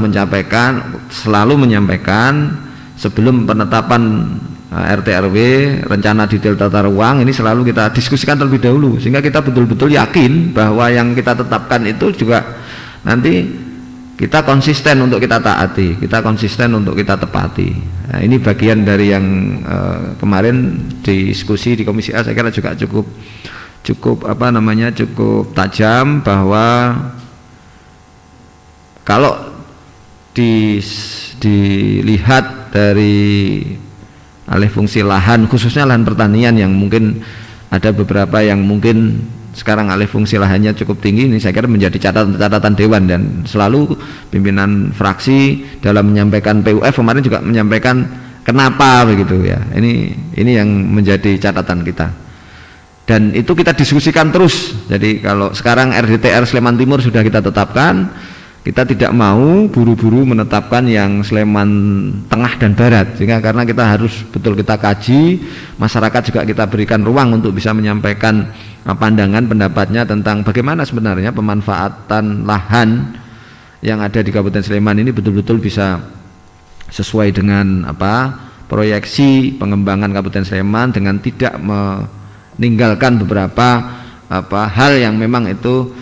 menyampaikan sebelum penetapan RT RW, rencana detail tata ruang, ini selalu kita diskusikan terlebih dahulu sehingga kita betul-betul yakin bahwa yang kita tetapkan itu juga nanti kita konsisten untuk kita taati, kita konsisten untuk kita tepati. Nah, ini bagian dari yang kemarin diskusi di Komisi A saya kira juga cukup tajam, bahwa kalau dilihat dari alih fungsi lahan, khususnya lahan pertanian yang mungkin ada beberapa yang mungkin sekarang alih fungsi lahannya cukup tinggi, ini saya kira menjadi catatan Dewan, dan selalu pimpinan fraksi dalam menyampaikan PUF kemarin juga menyampaikan kenapa begitu ya. Ini yang menjadi catatan kita, dan itu kita diskusikan terus. Jadi kalau sekarang RDTR Sleman Timur sudah kita tetapkan, kita tidak mau buru-buru menetapkan yang Sleman Tengah dan Barat, sehingga karena kita harus betul kita kaji, masyarakat juga kita berikan ruang untuk bisa menyampaikan pandangan pendapatnya tentang bagaimana sebenarnya pemanfaatan lahan yang ada di Kabupaten Sleman ini betul-betul bisa sesuai dengan proyeksi pengembangan Kabupaten Sleman dengan tidak meninggalkan beberapa hal yang memang itu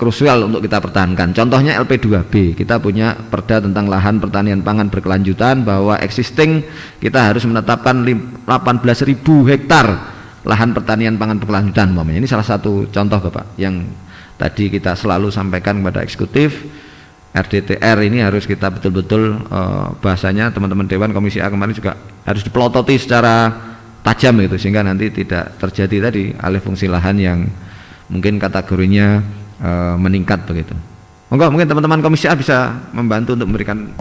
krusial untuk kita pertahankan. Contohnya LP2B, kita punya perda tentang lahan pertanian pangan berkelanjutan, bahwa existing kita harus menetapkan 18.000 hektar lahan pertanian pangan berkelanjutan. Ini salah satu contoh Bapak yang tadi kita selalu sampaikan kepada eksekutif. RDTR ini harus kita betul-betul bahasanya teman-teman Dewan Komisi A kemarin juga harus dipelototi secara tajam gitu, sehingga nanti tidak terjadi tadi alih fungsi lahan yang mungkin kategorinya meningkat begitu. Mungkin teman-teman Komisi A bisa membantu untuk memberikan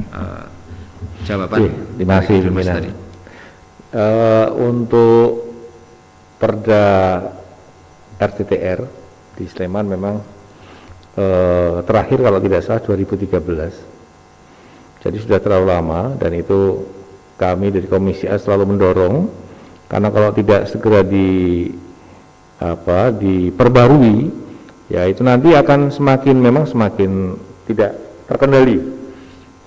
jawaban. Terima kasih pimpinan. Untuk perda RDTR di Sleman memang terakhir kalau tidak salah 2013, jadi sudah terlalu lama, dan itu kami dari Komisi A selalu mendorong, karena kalau tidak segera diperbarui, ya itu nanti akan semakin tidak terkendali.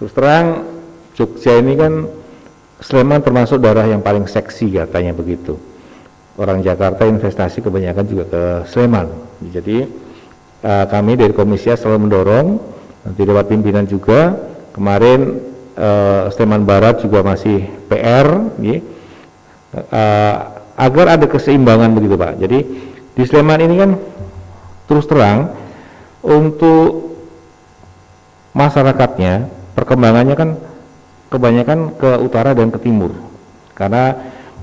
Terus terang, Jogja ini kan, Sleman termasuk daerah yang paling seksi katanya begitu. Orang Jakarta investasi kebanyakan juga ke Sleman. Jadi kami dari Komisi A selalu mendorong, nanti lewat pimpinan juga. Kemarin Sleman Barat juga masih PR, agar ada keseimbangan begitu Pak. Jadi di Sleman ini kan terus terang untuk masyarakatnya perkembangannya kan kebanyakan ke utara dan ke timur, karena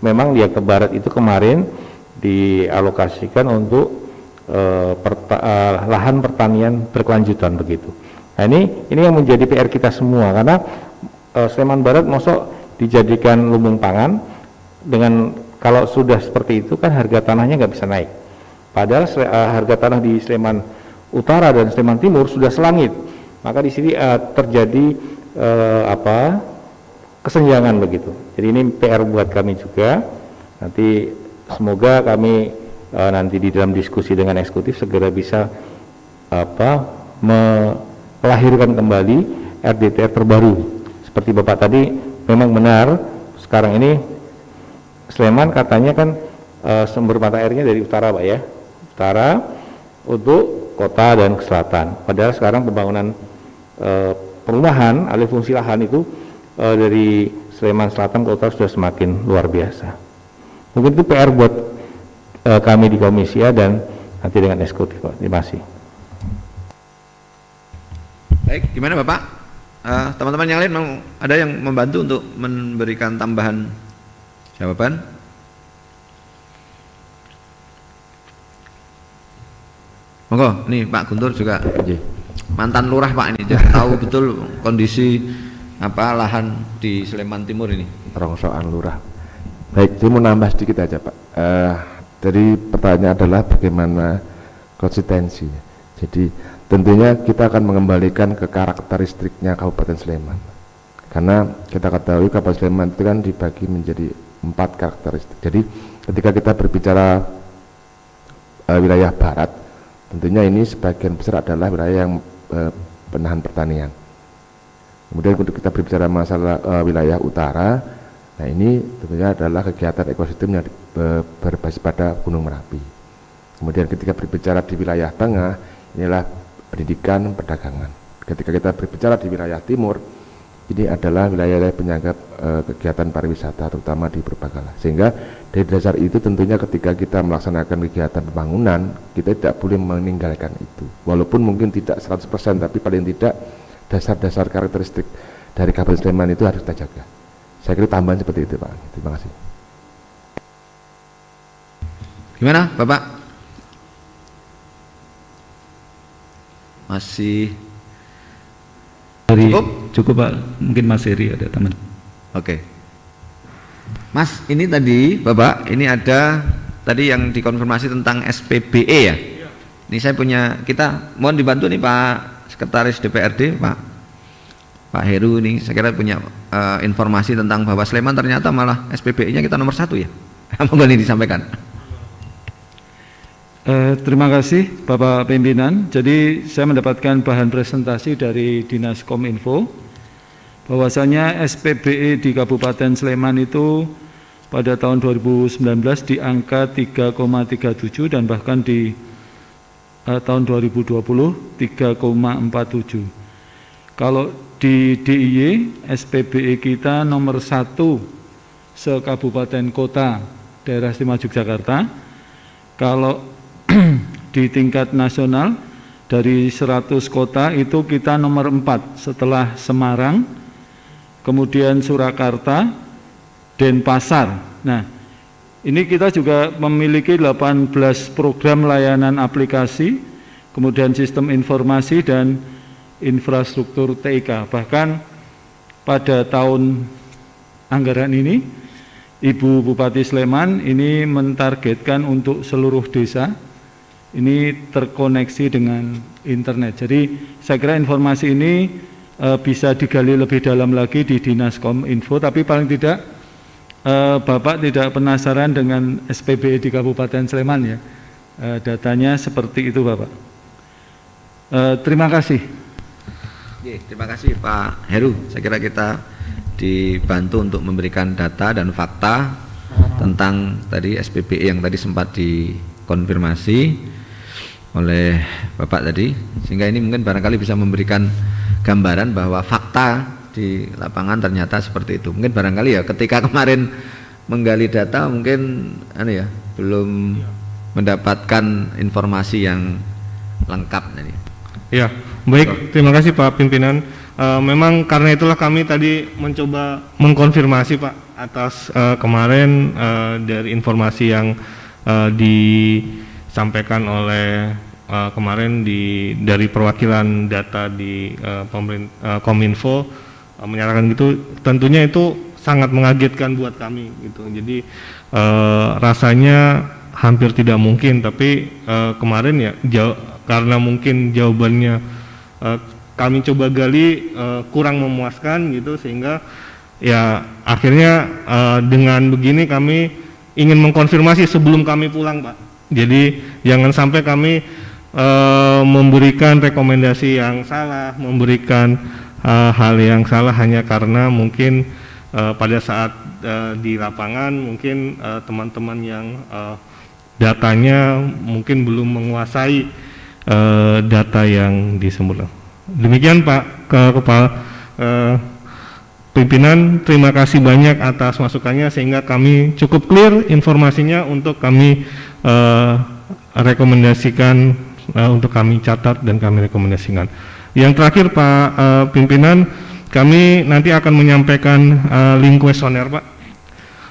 memang dia ke barat itu kemarin dialokasikan untuk lahan pertanian berkelanjutan begitu. Nah ini yang menjadi PR kita semua, karena Sleman Barat mosok dijadikan lumbung pangan, dengan kalau sudah seperti itu kan harga tanahnya nggak bisa naik. Padahal harga tanah di Sleman Utara dan Sleman Timur sudah selangit. Maka di sini terjadi kesenjangan begitu. Jadi ini PR buat kami juga. Nanti semoga kami nanti di dalam diskusi dengan eksekutif segera bisa melahirkan kembali RDTR terbaru. Seperti Bapak tadi memang benar, sekarang ini Sleman katanya kan sumber mata airnya dari utara Pak ya, utara untuk kota dan ke selatan. Padahal sekarang pembangunan perumahan alih fungsi lahan itu dari Sleman Selatan ke utara sudah semakin luar biasa. Mungkin itu PR buat kami di Komisi A dan nanti dengan eksekutif Pak. Terima kasih. Baik, gimana Bapak? Teman-teman yang lain ada yang membantu untuk memberikan tambahan jawaban? Monggo, nih Pak Guntur juga mantan lurah Pak ini, jadi tahu betul kondisi lahan di Sleman Timur ini. Rongsokan lurah. Baik, saya mau nambah sedikit aja Pak. Jadi pertanyaan adalah bagaimana konsistensi. Jadi tentunya kita akan mengembalikan ke karakteristiknya Kabupaten Sleman. Karena kita ketahui Kabupaten Sleman itu kan dibagi menjadi 4 karakteristik. Jadi ketika kita berbicara wilayah barat, tentunya ini sebagian besar adalah wilayah yang penahan pertanian. Kemudian untuk kita berbicara masalah wilayah utara, nah ini tentunya adalah kegiatan ekosistem yang berbasis pada Gunung Merapi. Kemudian ketika berbicara di wilayah tengah, inilah pendidikan, perdagangan. Ketika kita berbicara di wilayah timur, ini adalah wilayah penyangga kegiatan pariwisata, terutama di Purbakala. Sehingga dari dasar itu tentunya ketika kita melaksanakan kegiatan pembangunan, kita tidak boleh meninggalkan itu. Walaupun mungkin tidak 100%, tapi paling tidak dasar-dasar karakteristik dari Kabupaten Sleman itu harus kita jaga. Saya kira tambahan seperti itu, Pak. Terima kasih. Gimana, Bapak? Masih cukup Pak, mungkin Mas Heri ada teman. Oke. Mas, ini tadi Bapak, ini ada tadi yang dikonfirmasi tentang SPBE ya. Ini saya punya, kita mohon dibantu nih Pak Sekretaris DPRD, Pak Heru ini saya kira punya informasi tentang bahwa Sleman ternyata malah SPBE-nya kita nomor 1 ya. Monggo ini disampaikan. Terima kasih Bapak Pimpinan. Jadi saya mendapatkan bahan presentasi dari Dinas Kominfo bahwasanya SPBE di Kabupaten Sleman itu pada tahun 2019 di angka 3,37 dan bahkan di tahun 2020 3,47. Kalau di DIY SPBE kita nomor 1 se-kabupaten kota daerah istimewa Yogyakarta. Kalau di tingkat nasional dari 100 kota itu kita nomor 4 setelah Semarang, kemudian Surakarta, Denpasar. Nah, ini kita juga memiliki 18 program layanan aplikasi, kemudian sistem informasi dan infrastruktur TIK. Bahkan pada tahun anggaran ini, Ibu Bupati Sleman ini mentargetkan untuk seluruh desa ini terkoneksi dengan internet. Jadi saya kira informasi ini bisa digali lebih dalam lagi di Dinas Kominfo, tapi paling tidak Bapak tidak penasaran dengan SPBE di Kabupaten Sleman ya. Datanya seperti itu Bapak. Terima kasih. Terima kasih Pak Heru. Saya kira kita dibantu untuk memberikan data dan fakta tentang tadi SPBE yang tadi sempat dikonfirmasi oleh Bapak tadi, sehingga ini mungkin barangkali bisa memberikan gambaran bahwa fakta di lapangan ternyata seperti itu. Mungkin barangkali ya ketika kemarin menggali data mungkin belum mendapatkan informasi yang lengkap tadi. Ya, baik, terima kasih Pak Pimpinan. Memang karena itulah kami tadi mencoba mengkonfirmasi Pak atas kemarin dari informasi yang disampaikan oleh kemarin dari perwakilan data di Kominfo menyatakan gitu. Tentunya itu sangat mengagetkan buat kami gitu. Jadi rasanya hampir tidak mungkin, tapi kemarin ya karena mungkin jawabannya kami coba gali kurang memuaskan gitu, sehingga ya akhirnya dengan begini kami ingin mengkonfirmasi sebelum kami pulang Pak. Jadi jangan sampai kami memberikan rekomendasi yang salah, memberikan hal yang salah hanya karena mungkin pada saat di lapangan mungkin teman-teman yang datanya mungkin belum menguasai data yang disebut. Demikian Pak Kepala Pimpinan, terima kasih banyak atas masukannya sehingga kami cukup clear informasinya untuk kami rekomendasikan, untuk kami catat dan kami rekomendasikan. Yang terakhir Pak Pimpinan, kami nanti akan menyampaikan link kuesioner Pak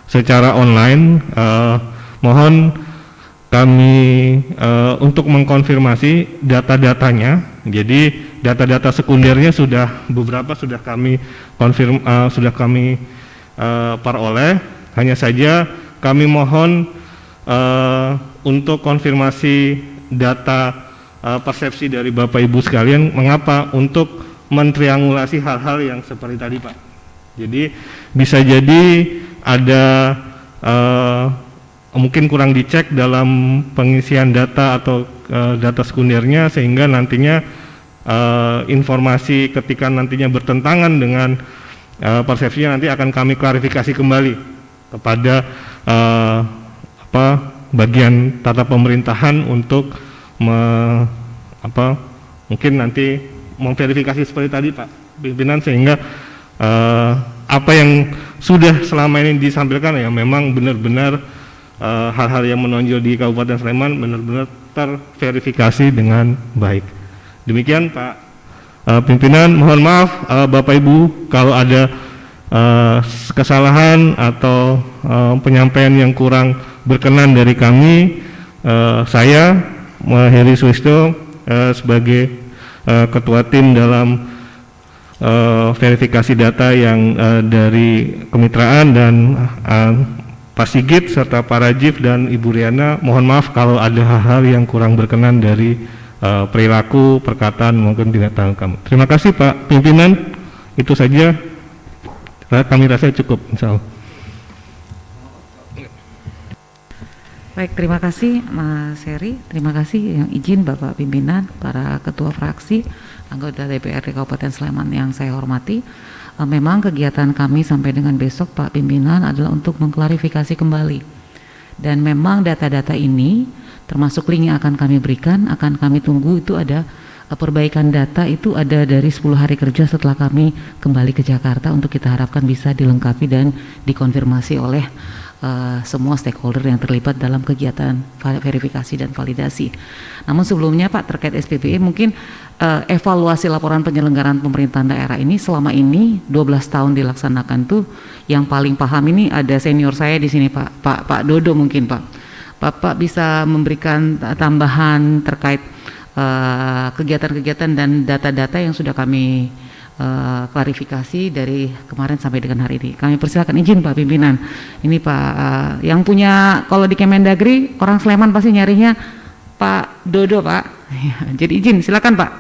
secara online. Mohon kami untuk mengkonfirmasi data-datanya. Jadi data-data sekundernya beberapa sudah kami sudah kami peroleh. Hanya saja kami mohon untuk konfirmasi data persepsi dari Bapak Ibu sekalian mengapa untuk mentriangulasi hal-hal yang seperti tadi Pak. Jadi bisa jadi ada mungkin kurang dicek dalam pengisian data atau data sekundernya, sehingga nantinya informasi ketika nantinya bertentangan dengan persepsinya nanti akan kami klarifikasi kembali kepada bagian tata pemerintahan untuk mungkin nanti memverifikasi seperti tadi Pak Pimpinan, sehingga apa yang sudah selama ini disampaikan ya memang benar-benar hal-hal yang menonjol di Kabupaten Sleman benar-benar terverifikasi dengan baik. Demikian Pak Pimpinan, mohon maaf Bapak Ibu kalau ada kesalahan atau penyampaian yang kurang berkenan dari kami. Saya Heri Suwisto sebagai ketua tim dalam verifikasi data yang dari kemitraan, dan Pak Sigit serta Pak Rajif dan Ibu Riana, mohon maaf kalau ada hal-hal yang kurang berkenan dari perilaku, perkataan maupun tindakan kami. Terima kasih Pak Pimpinan, itu saja kami rasa cukup, insya Allah. Baik, terima kasih Mas Heri, terima kasih yang izin Bapak Pimpinan, para ketua fraksi, anggota DPRD Kabupaten Sleman yang saya hormati. Memang kegiatan kami sampai dengan besok Pak Pimpinan adalah untuk mengklarifikasi kembali, dan memang data-data ini termasuk link yang akan kami berikan, akan kami tunggu itu ada perbaikan data itu ada dari 10 hari kerja setelah kami kembali ke Jakarta, untuk kita harapkan bisa dilengkapi dan dikonfirmasi oleh semua stakeholder yang terlibat dalam kegiatan verifikasi dan validasi. Namun sebelumnya Pak, terkait SPBE mungkin evaluasi laporan penyelenggaraan pemerintahan daerah ini selama ini 12 tahun dilaksanakan tuh, yang paling paham ini ada senior saya di sini Pak Dodo mungkin Pak. Bapak bisa memberikan tambahan terkait kegiatan-kegiatan dan data-data yang sudah kami klarifikasi dari kemarin sampai dengan hari ini. Kami persilakan, izin Pak Pimpinan. Ini Pak yang punya, kalau di Kemendagri orang Sleman pasti nyarinya Pak Dodo Pak. Jadi izin, silakan Pak.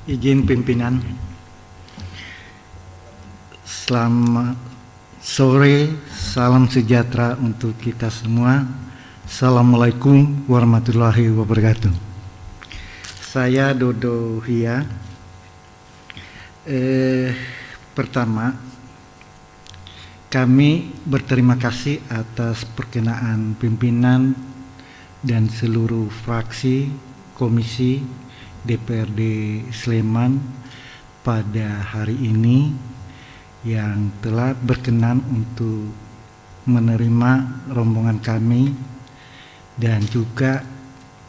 Izin Pimpinan. Selamat sore, salam sejahtera untuk kita semua. Assalamualaikum warahmatullahi wabarakatuh. Saya Dodo Hia. Pertama, kami berterima kasih atas perkenaan pimpinan dan seluruh fraksi komisi DPRD Sleman pada hari ini yang telah berkenan untuk menerima rombongan kami, dan juga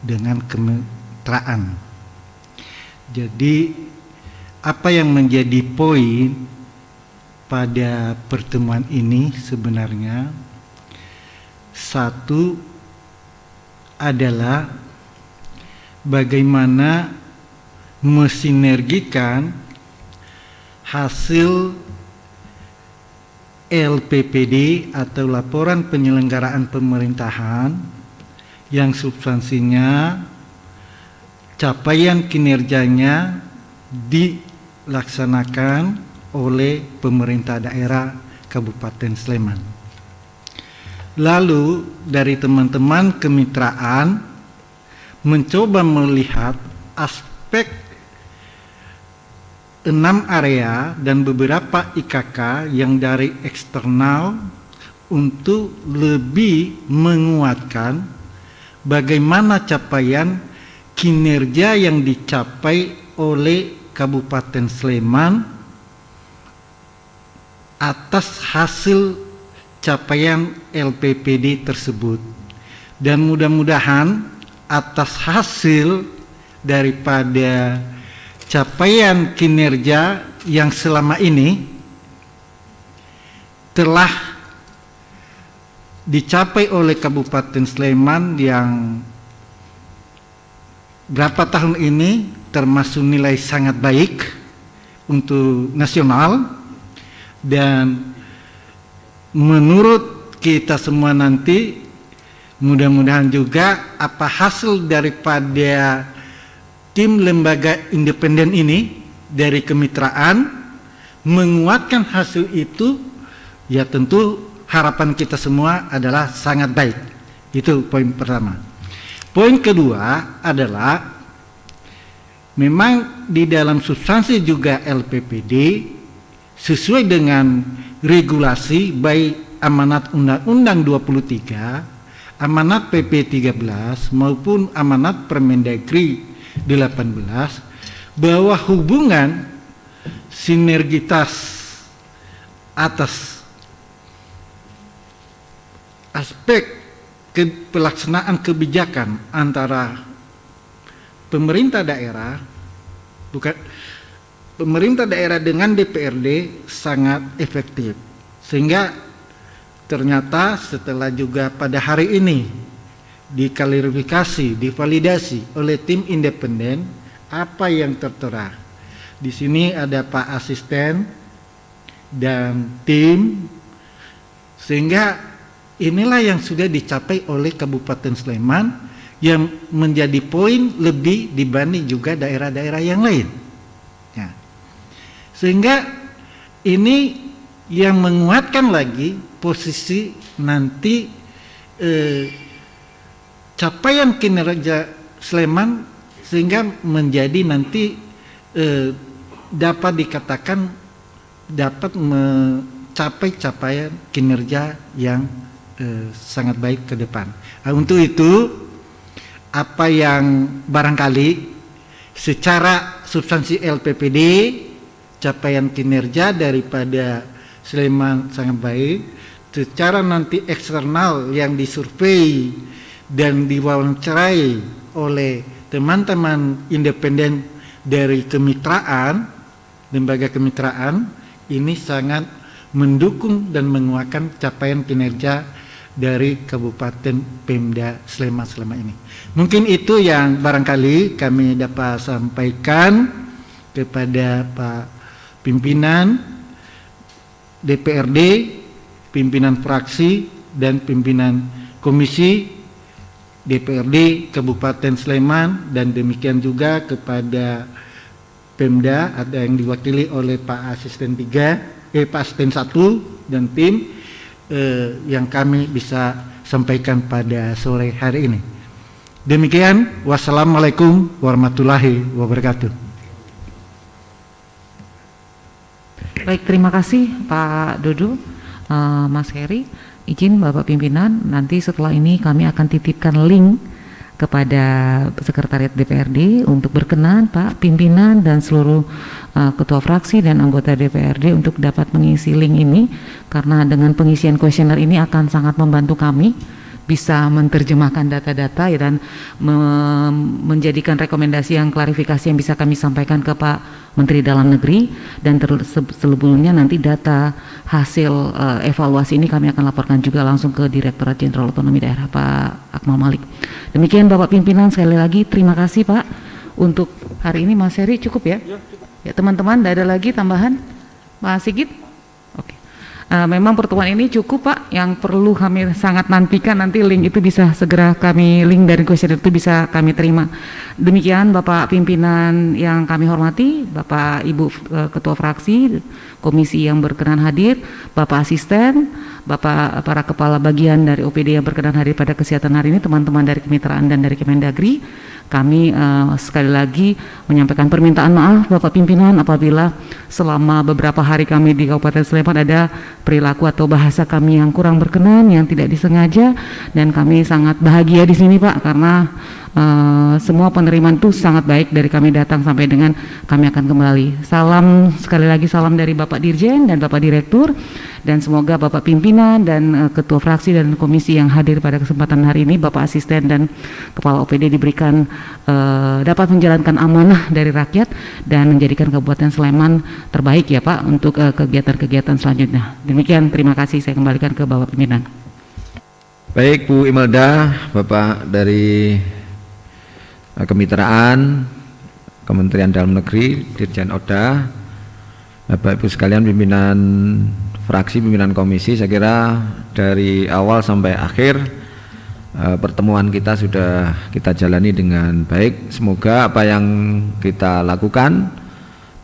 dengan kemitraan. Jadi apa yang menjadi poin pada pertemuan ini sebenarnya, satu adalah bagaimana mensinergikan hasil LPPD atau laporan penyelenggaraan pemerintahan yang substansinya capaian kinerjanya dilaksanakan oleh pemerintah daerah Kabupaten Sleman. Lalu dari teman-teman kemitraan mencoba melihat aspek 6 area dan beberapa IKK yang dari eksternal untuk lebih menguatkan bagaimana capaian kinerja yang dicapai oleh Kabupaten Sleman atas hasil capaian LPPD tersebut, dan mudah-mudahan atas hasil daripada capaian kinerja yang selama ini telah dicapai oleh Kabupaten Sleman yang berapa tahun ini termasuk nilai sangat baik untuk nasional, dan menurut kita semua nanti Mudah-mudahan juga apa hasil daripada tim lembaga independen ini dari kemitraan menguatkan hasil itu, ya tentu harapan kita semua adalah sangat baik. Itu poin pertama. Poin kedua adalah memang di dalam substansi juga LPPD sesuai dengan regulasi baik amanat Undang-Undang 23, amanat PP 13 maupun amanat Permendagri 18 bahwa hubungan sinergitas atas aspek pelaksanaan kebijakan antara pemerintah daerah dengan DPRD sangat efektif, sehingga ternyata setelah juga pada hari ini diklarifikasi, divalidasi oleh tim independen apa yang tertera. Di sini ada Pak Asisten dan tim, sehingga inilah yang sudah dicapai oleh Kabupaten Sleman yang menjadi poin lebih dibanding juga daerah-daerah yang lain. Ya. Sehingga ini yang menguatkan lagi posisi nanti capaian kinerja Sleman, sehingga menjadi nanti dapat dikatakan dapat mencapai capaian kinerja yang sangat baik ke depan. Nah, untuk itu apa yang barangkali secara substansi LPPD capaian kinerja daripada Sleman sangat baik, secara nanti eksternal yang disurvei dan diwawancarai oleh teman-teman independen dari kemitraan, lembaga kemitraan, ini sangat mendukung dan menguatkan capaian kinerja dari Kabupaten Pemda Sleman selama ini. Mungkin itu yang barangkali kami dapat sampaikan kepada Pak Pimpinan DPRD, pimpinan fraksi dan pimpinan komisi DPRD Kabupaten Sleman, dan demikian juga kepada Pemda, ada yang diwakili oleh Pak Asisten 3, Pak Asisten 1 dan tim yang kami bisa sampaikan pada sore hari ini. Demikian, wassalamualaikum warahmatullahi wabarakatuh. Baik, terima kasih Pak Dodo, Mas Heri. Izin Bapak Pimpinan, nanti setelah ini kami akan titipkan link kepada Sekretariat DPRD untuk berkenan Pak Pimpinan dan seluruh ketua fraksi dan anggota DPRD untuk dapat mengisi link ini, karena dengan pengisian kuesioner ini akan sangat membantu kami bisa menerjemahkan data-data ya, dan menjadikan rekomendasi yang klarifikasi yang bisa kami sampaikan ke Pak Menteri Dalam Negeri, dan selebihnya nanti data hasil evaluasi ini kami akan laporkan juga langsung ke Direktorat Jenderal Otonomi Daerah Pak Akmal Malik. Demikian Bapak Pimpinan, sekali lagi terima kasih Pak untuk hari ini. Mas Heri cukup ya? Ya teman-teman, tidak ada lagi tambahan? Pak Sigit? Oke. Memang pertemuan ini cukup Pak, yang perlu kami sangat nantikan nanti link itu bisa segera kami, link dari kuesioner itu bisa kami terima. Demikian Bapak Pimpinan yang kami hormati, Bapak Ibu Ketua Fraksi, Komisi yang berkenan hadir, Bapak Asisten, Bapak para Kepala Bagian dari OPD yang berkenan hadir pada kesehatan hari ini, teman-teman dari Kemitraan dan dari Kemendagri. Kami sekali lagi menyampaikan permintaan maaf Bapak Pimpinan apabila selama beberapa hari kami di Kabupaten Sleman ada perilaku atau bahasa kami yang kurang berkenan, yang tidak disengaja, dan kami sangat bahagia di sini Pak, karena semua penerimaan itu sangat baik dari kami datang sampai dengan kami akan kembali. Salam, sekali lagi salam dari Bapak Dirjen dan Bapak Direktur, dan semoga Bapak Pimpinan dan Ketua Fraksi dan Komisi yang hadir pada kesempatan hari ini, Bapak Asisten dan Kepala OPD diberikan dapat menjalankan amanah dari rakyat dan menjadikan Kabupaten Sleman terbaik ya Pak untuk kegiatan-kegiatan selanjutnya. Demikian, terima kasih, saya kembalikan ke Bapak Pimpinan. Baik Bu Imelda, Bapak dari Kemitraan, Kementerian Dalam Negeri, Dirjen Oda, Bapak Ibu sekalian pimpinan fraksi, pimpinan komisi, saya kira dari awal sampai akhir pertemuan kita sudah kita jalani dengan baik. Semoga apa yang kita lakukan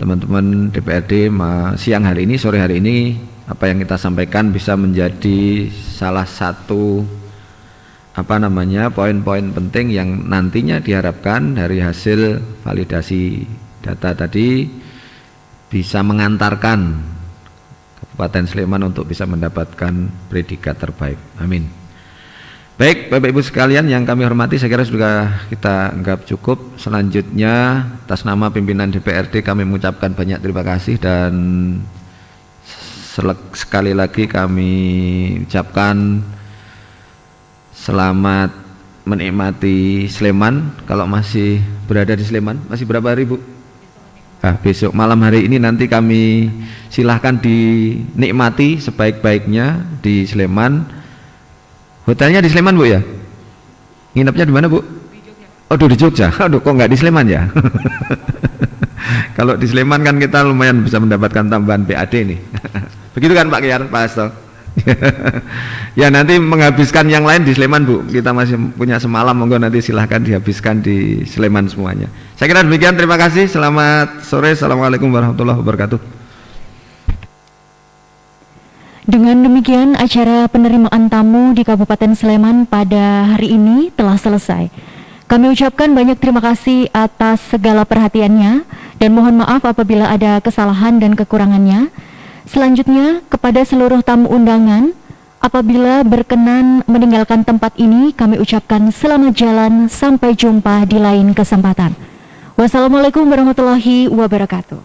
teman-teman DPRD siang hari ini, sore hari ini, apa yang kita sampaikan bisa menjadi salah satu poin-poin penting yang nantinya diharapkan dari hasil validasi data tadi bisa mengantarkan Kabupaten Sleman untuk bisa mendapatkan predikat terbaik. Amin. Baik, Bapak Ibu sekalian yang kami hormati, saya kira sudah kita anggap cukup. Selanjutnya atas nama pimpinan DPRD kami mengucapkan banyak terima kasih dan sekali lagi kami ucapkan selamat menikmati Sleman. Kalau masih berada di Sleman, masih berapa hari Bu? Besok malam hari ini nanti kami silahkan dinikmati sebaik-baiknya di Sleman. Hotelnya di Sleman Bu ya? Nginepnya di mana Bu? Aduh di Jogja. Aduh kok nggak di Sleman ya? Kalau di Sleman kan kita lumayan bisa mendapatkan tambahan PAD nih. Begitu kan Pak Kiar, Pak Hasto? Ya nanti menghabiskan yang lain di Sleman Bu, kita masih punya semalam, monggo nanti silahkan dihabiskan di Sleman semuanya. Saya kira demikian, terima kasih, selamat sore, assalamualaikum warahmatullahi wabarakatuh. Dengan demikian acara penerimaan tamu di Kabupaten Sleman pada hari ini telah selesai. Kami ucapkan banyak terima kasih atas segala perhatiannya dan mohon maaf apabila ada kesalahan dan kekurangannya. Selanjutnya, kepada seluruh tamu undangan, apabila berkenan meninggalkan tempat ini, kami ucapkan selamat jalan, sampai jumpa di lain kesempatan. Wassalamualaikum warahmatullahi wabarakatuh.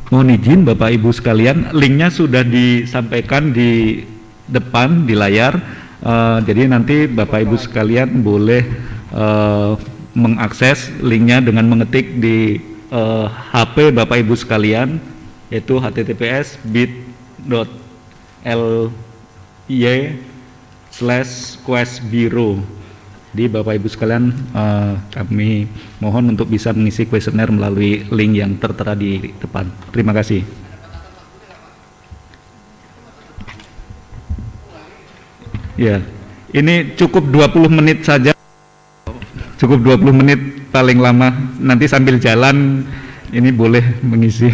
Mohon izin Bapak Ibu sekalian, linknya sudah disampaikan di depan di layar, jadi nanti Bapak Ibu sekalian boleh mengakses linknya dengan mengetik di HP Bapak Ibu sekalian, yaitu https://bit.ly/questbiro. Di Bapak Ibu sekalian, kami mohon untuk bisa mengisi kuesioner melalui link yang tertera di depan. Terima kasih. Ya, ini cukup 20 menit saja. Cukup 20 menit paling lama, nanti sambil jalan ini boleh mengisi.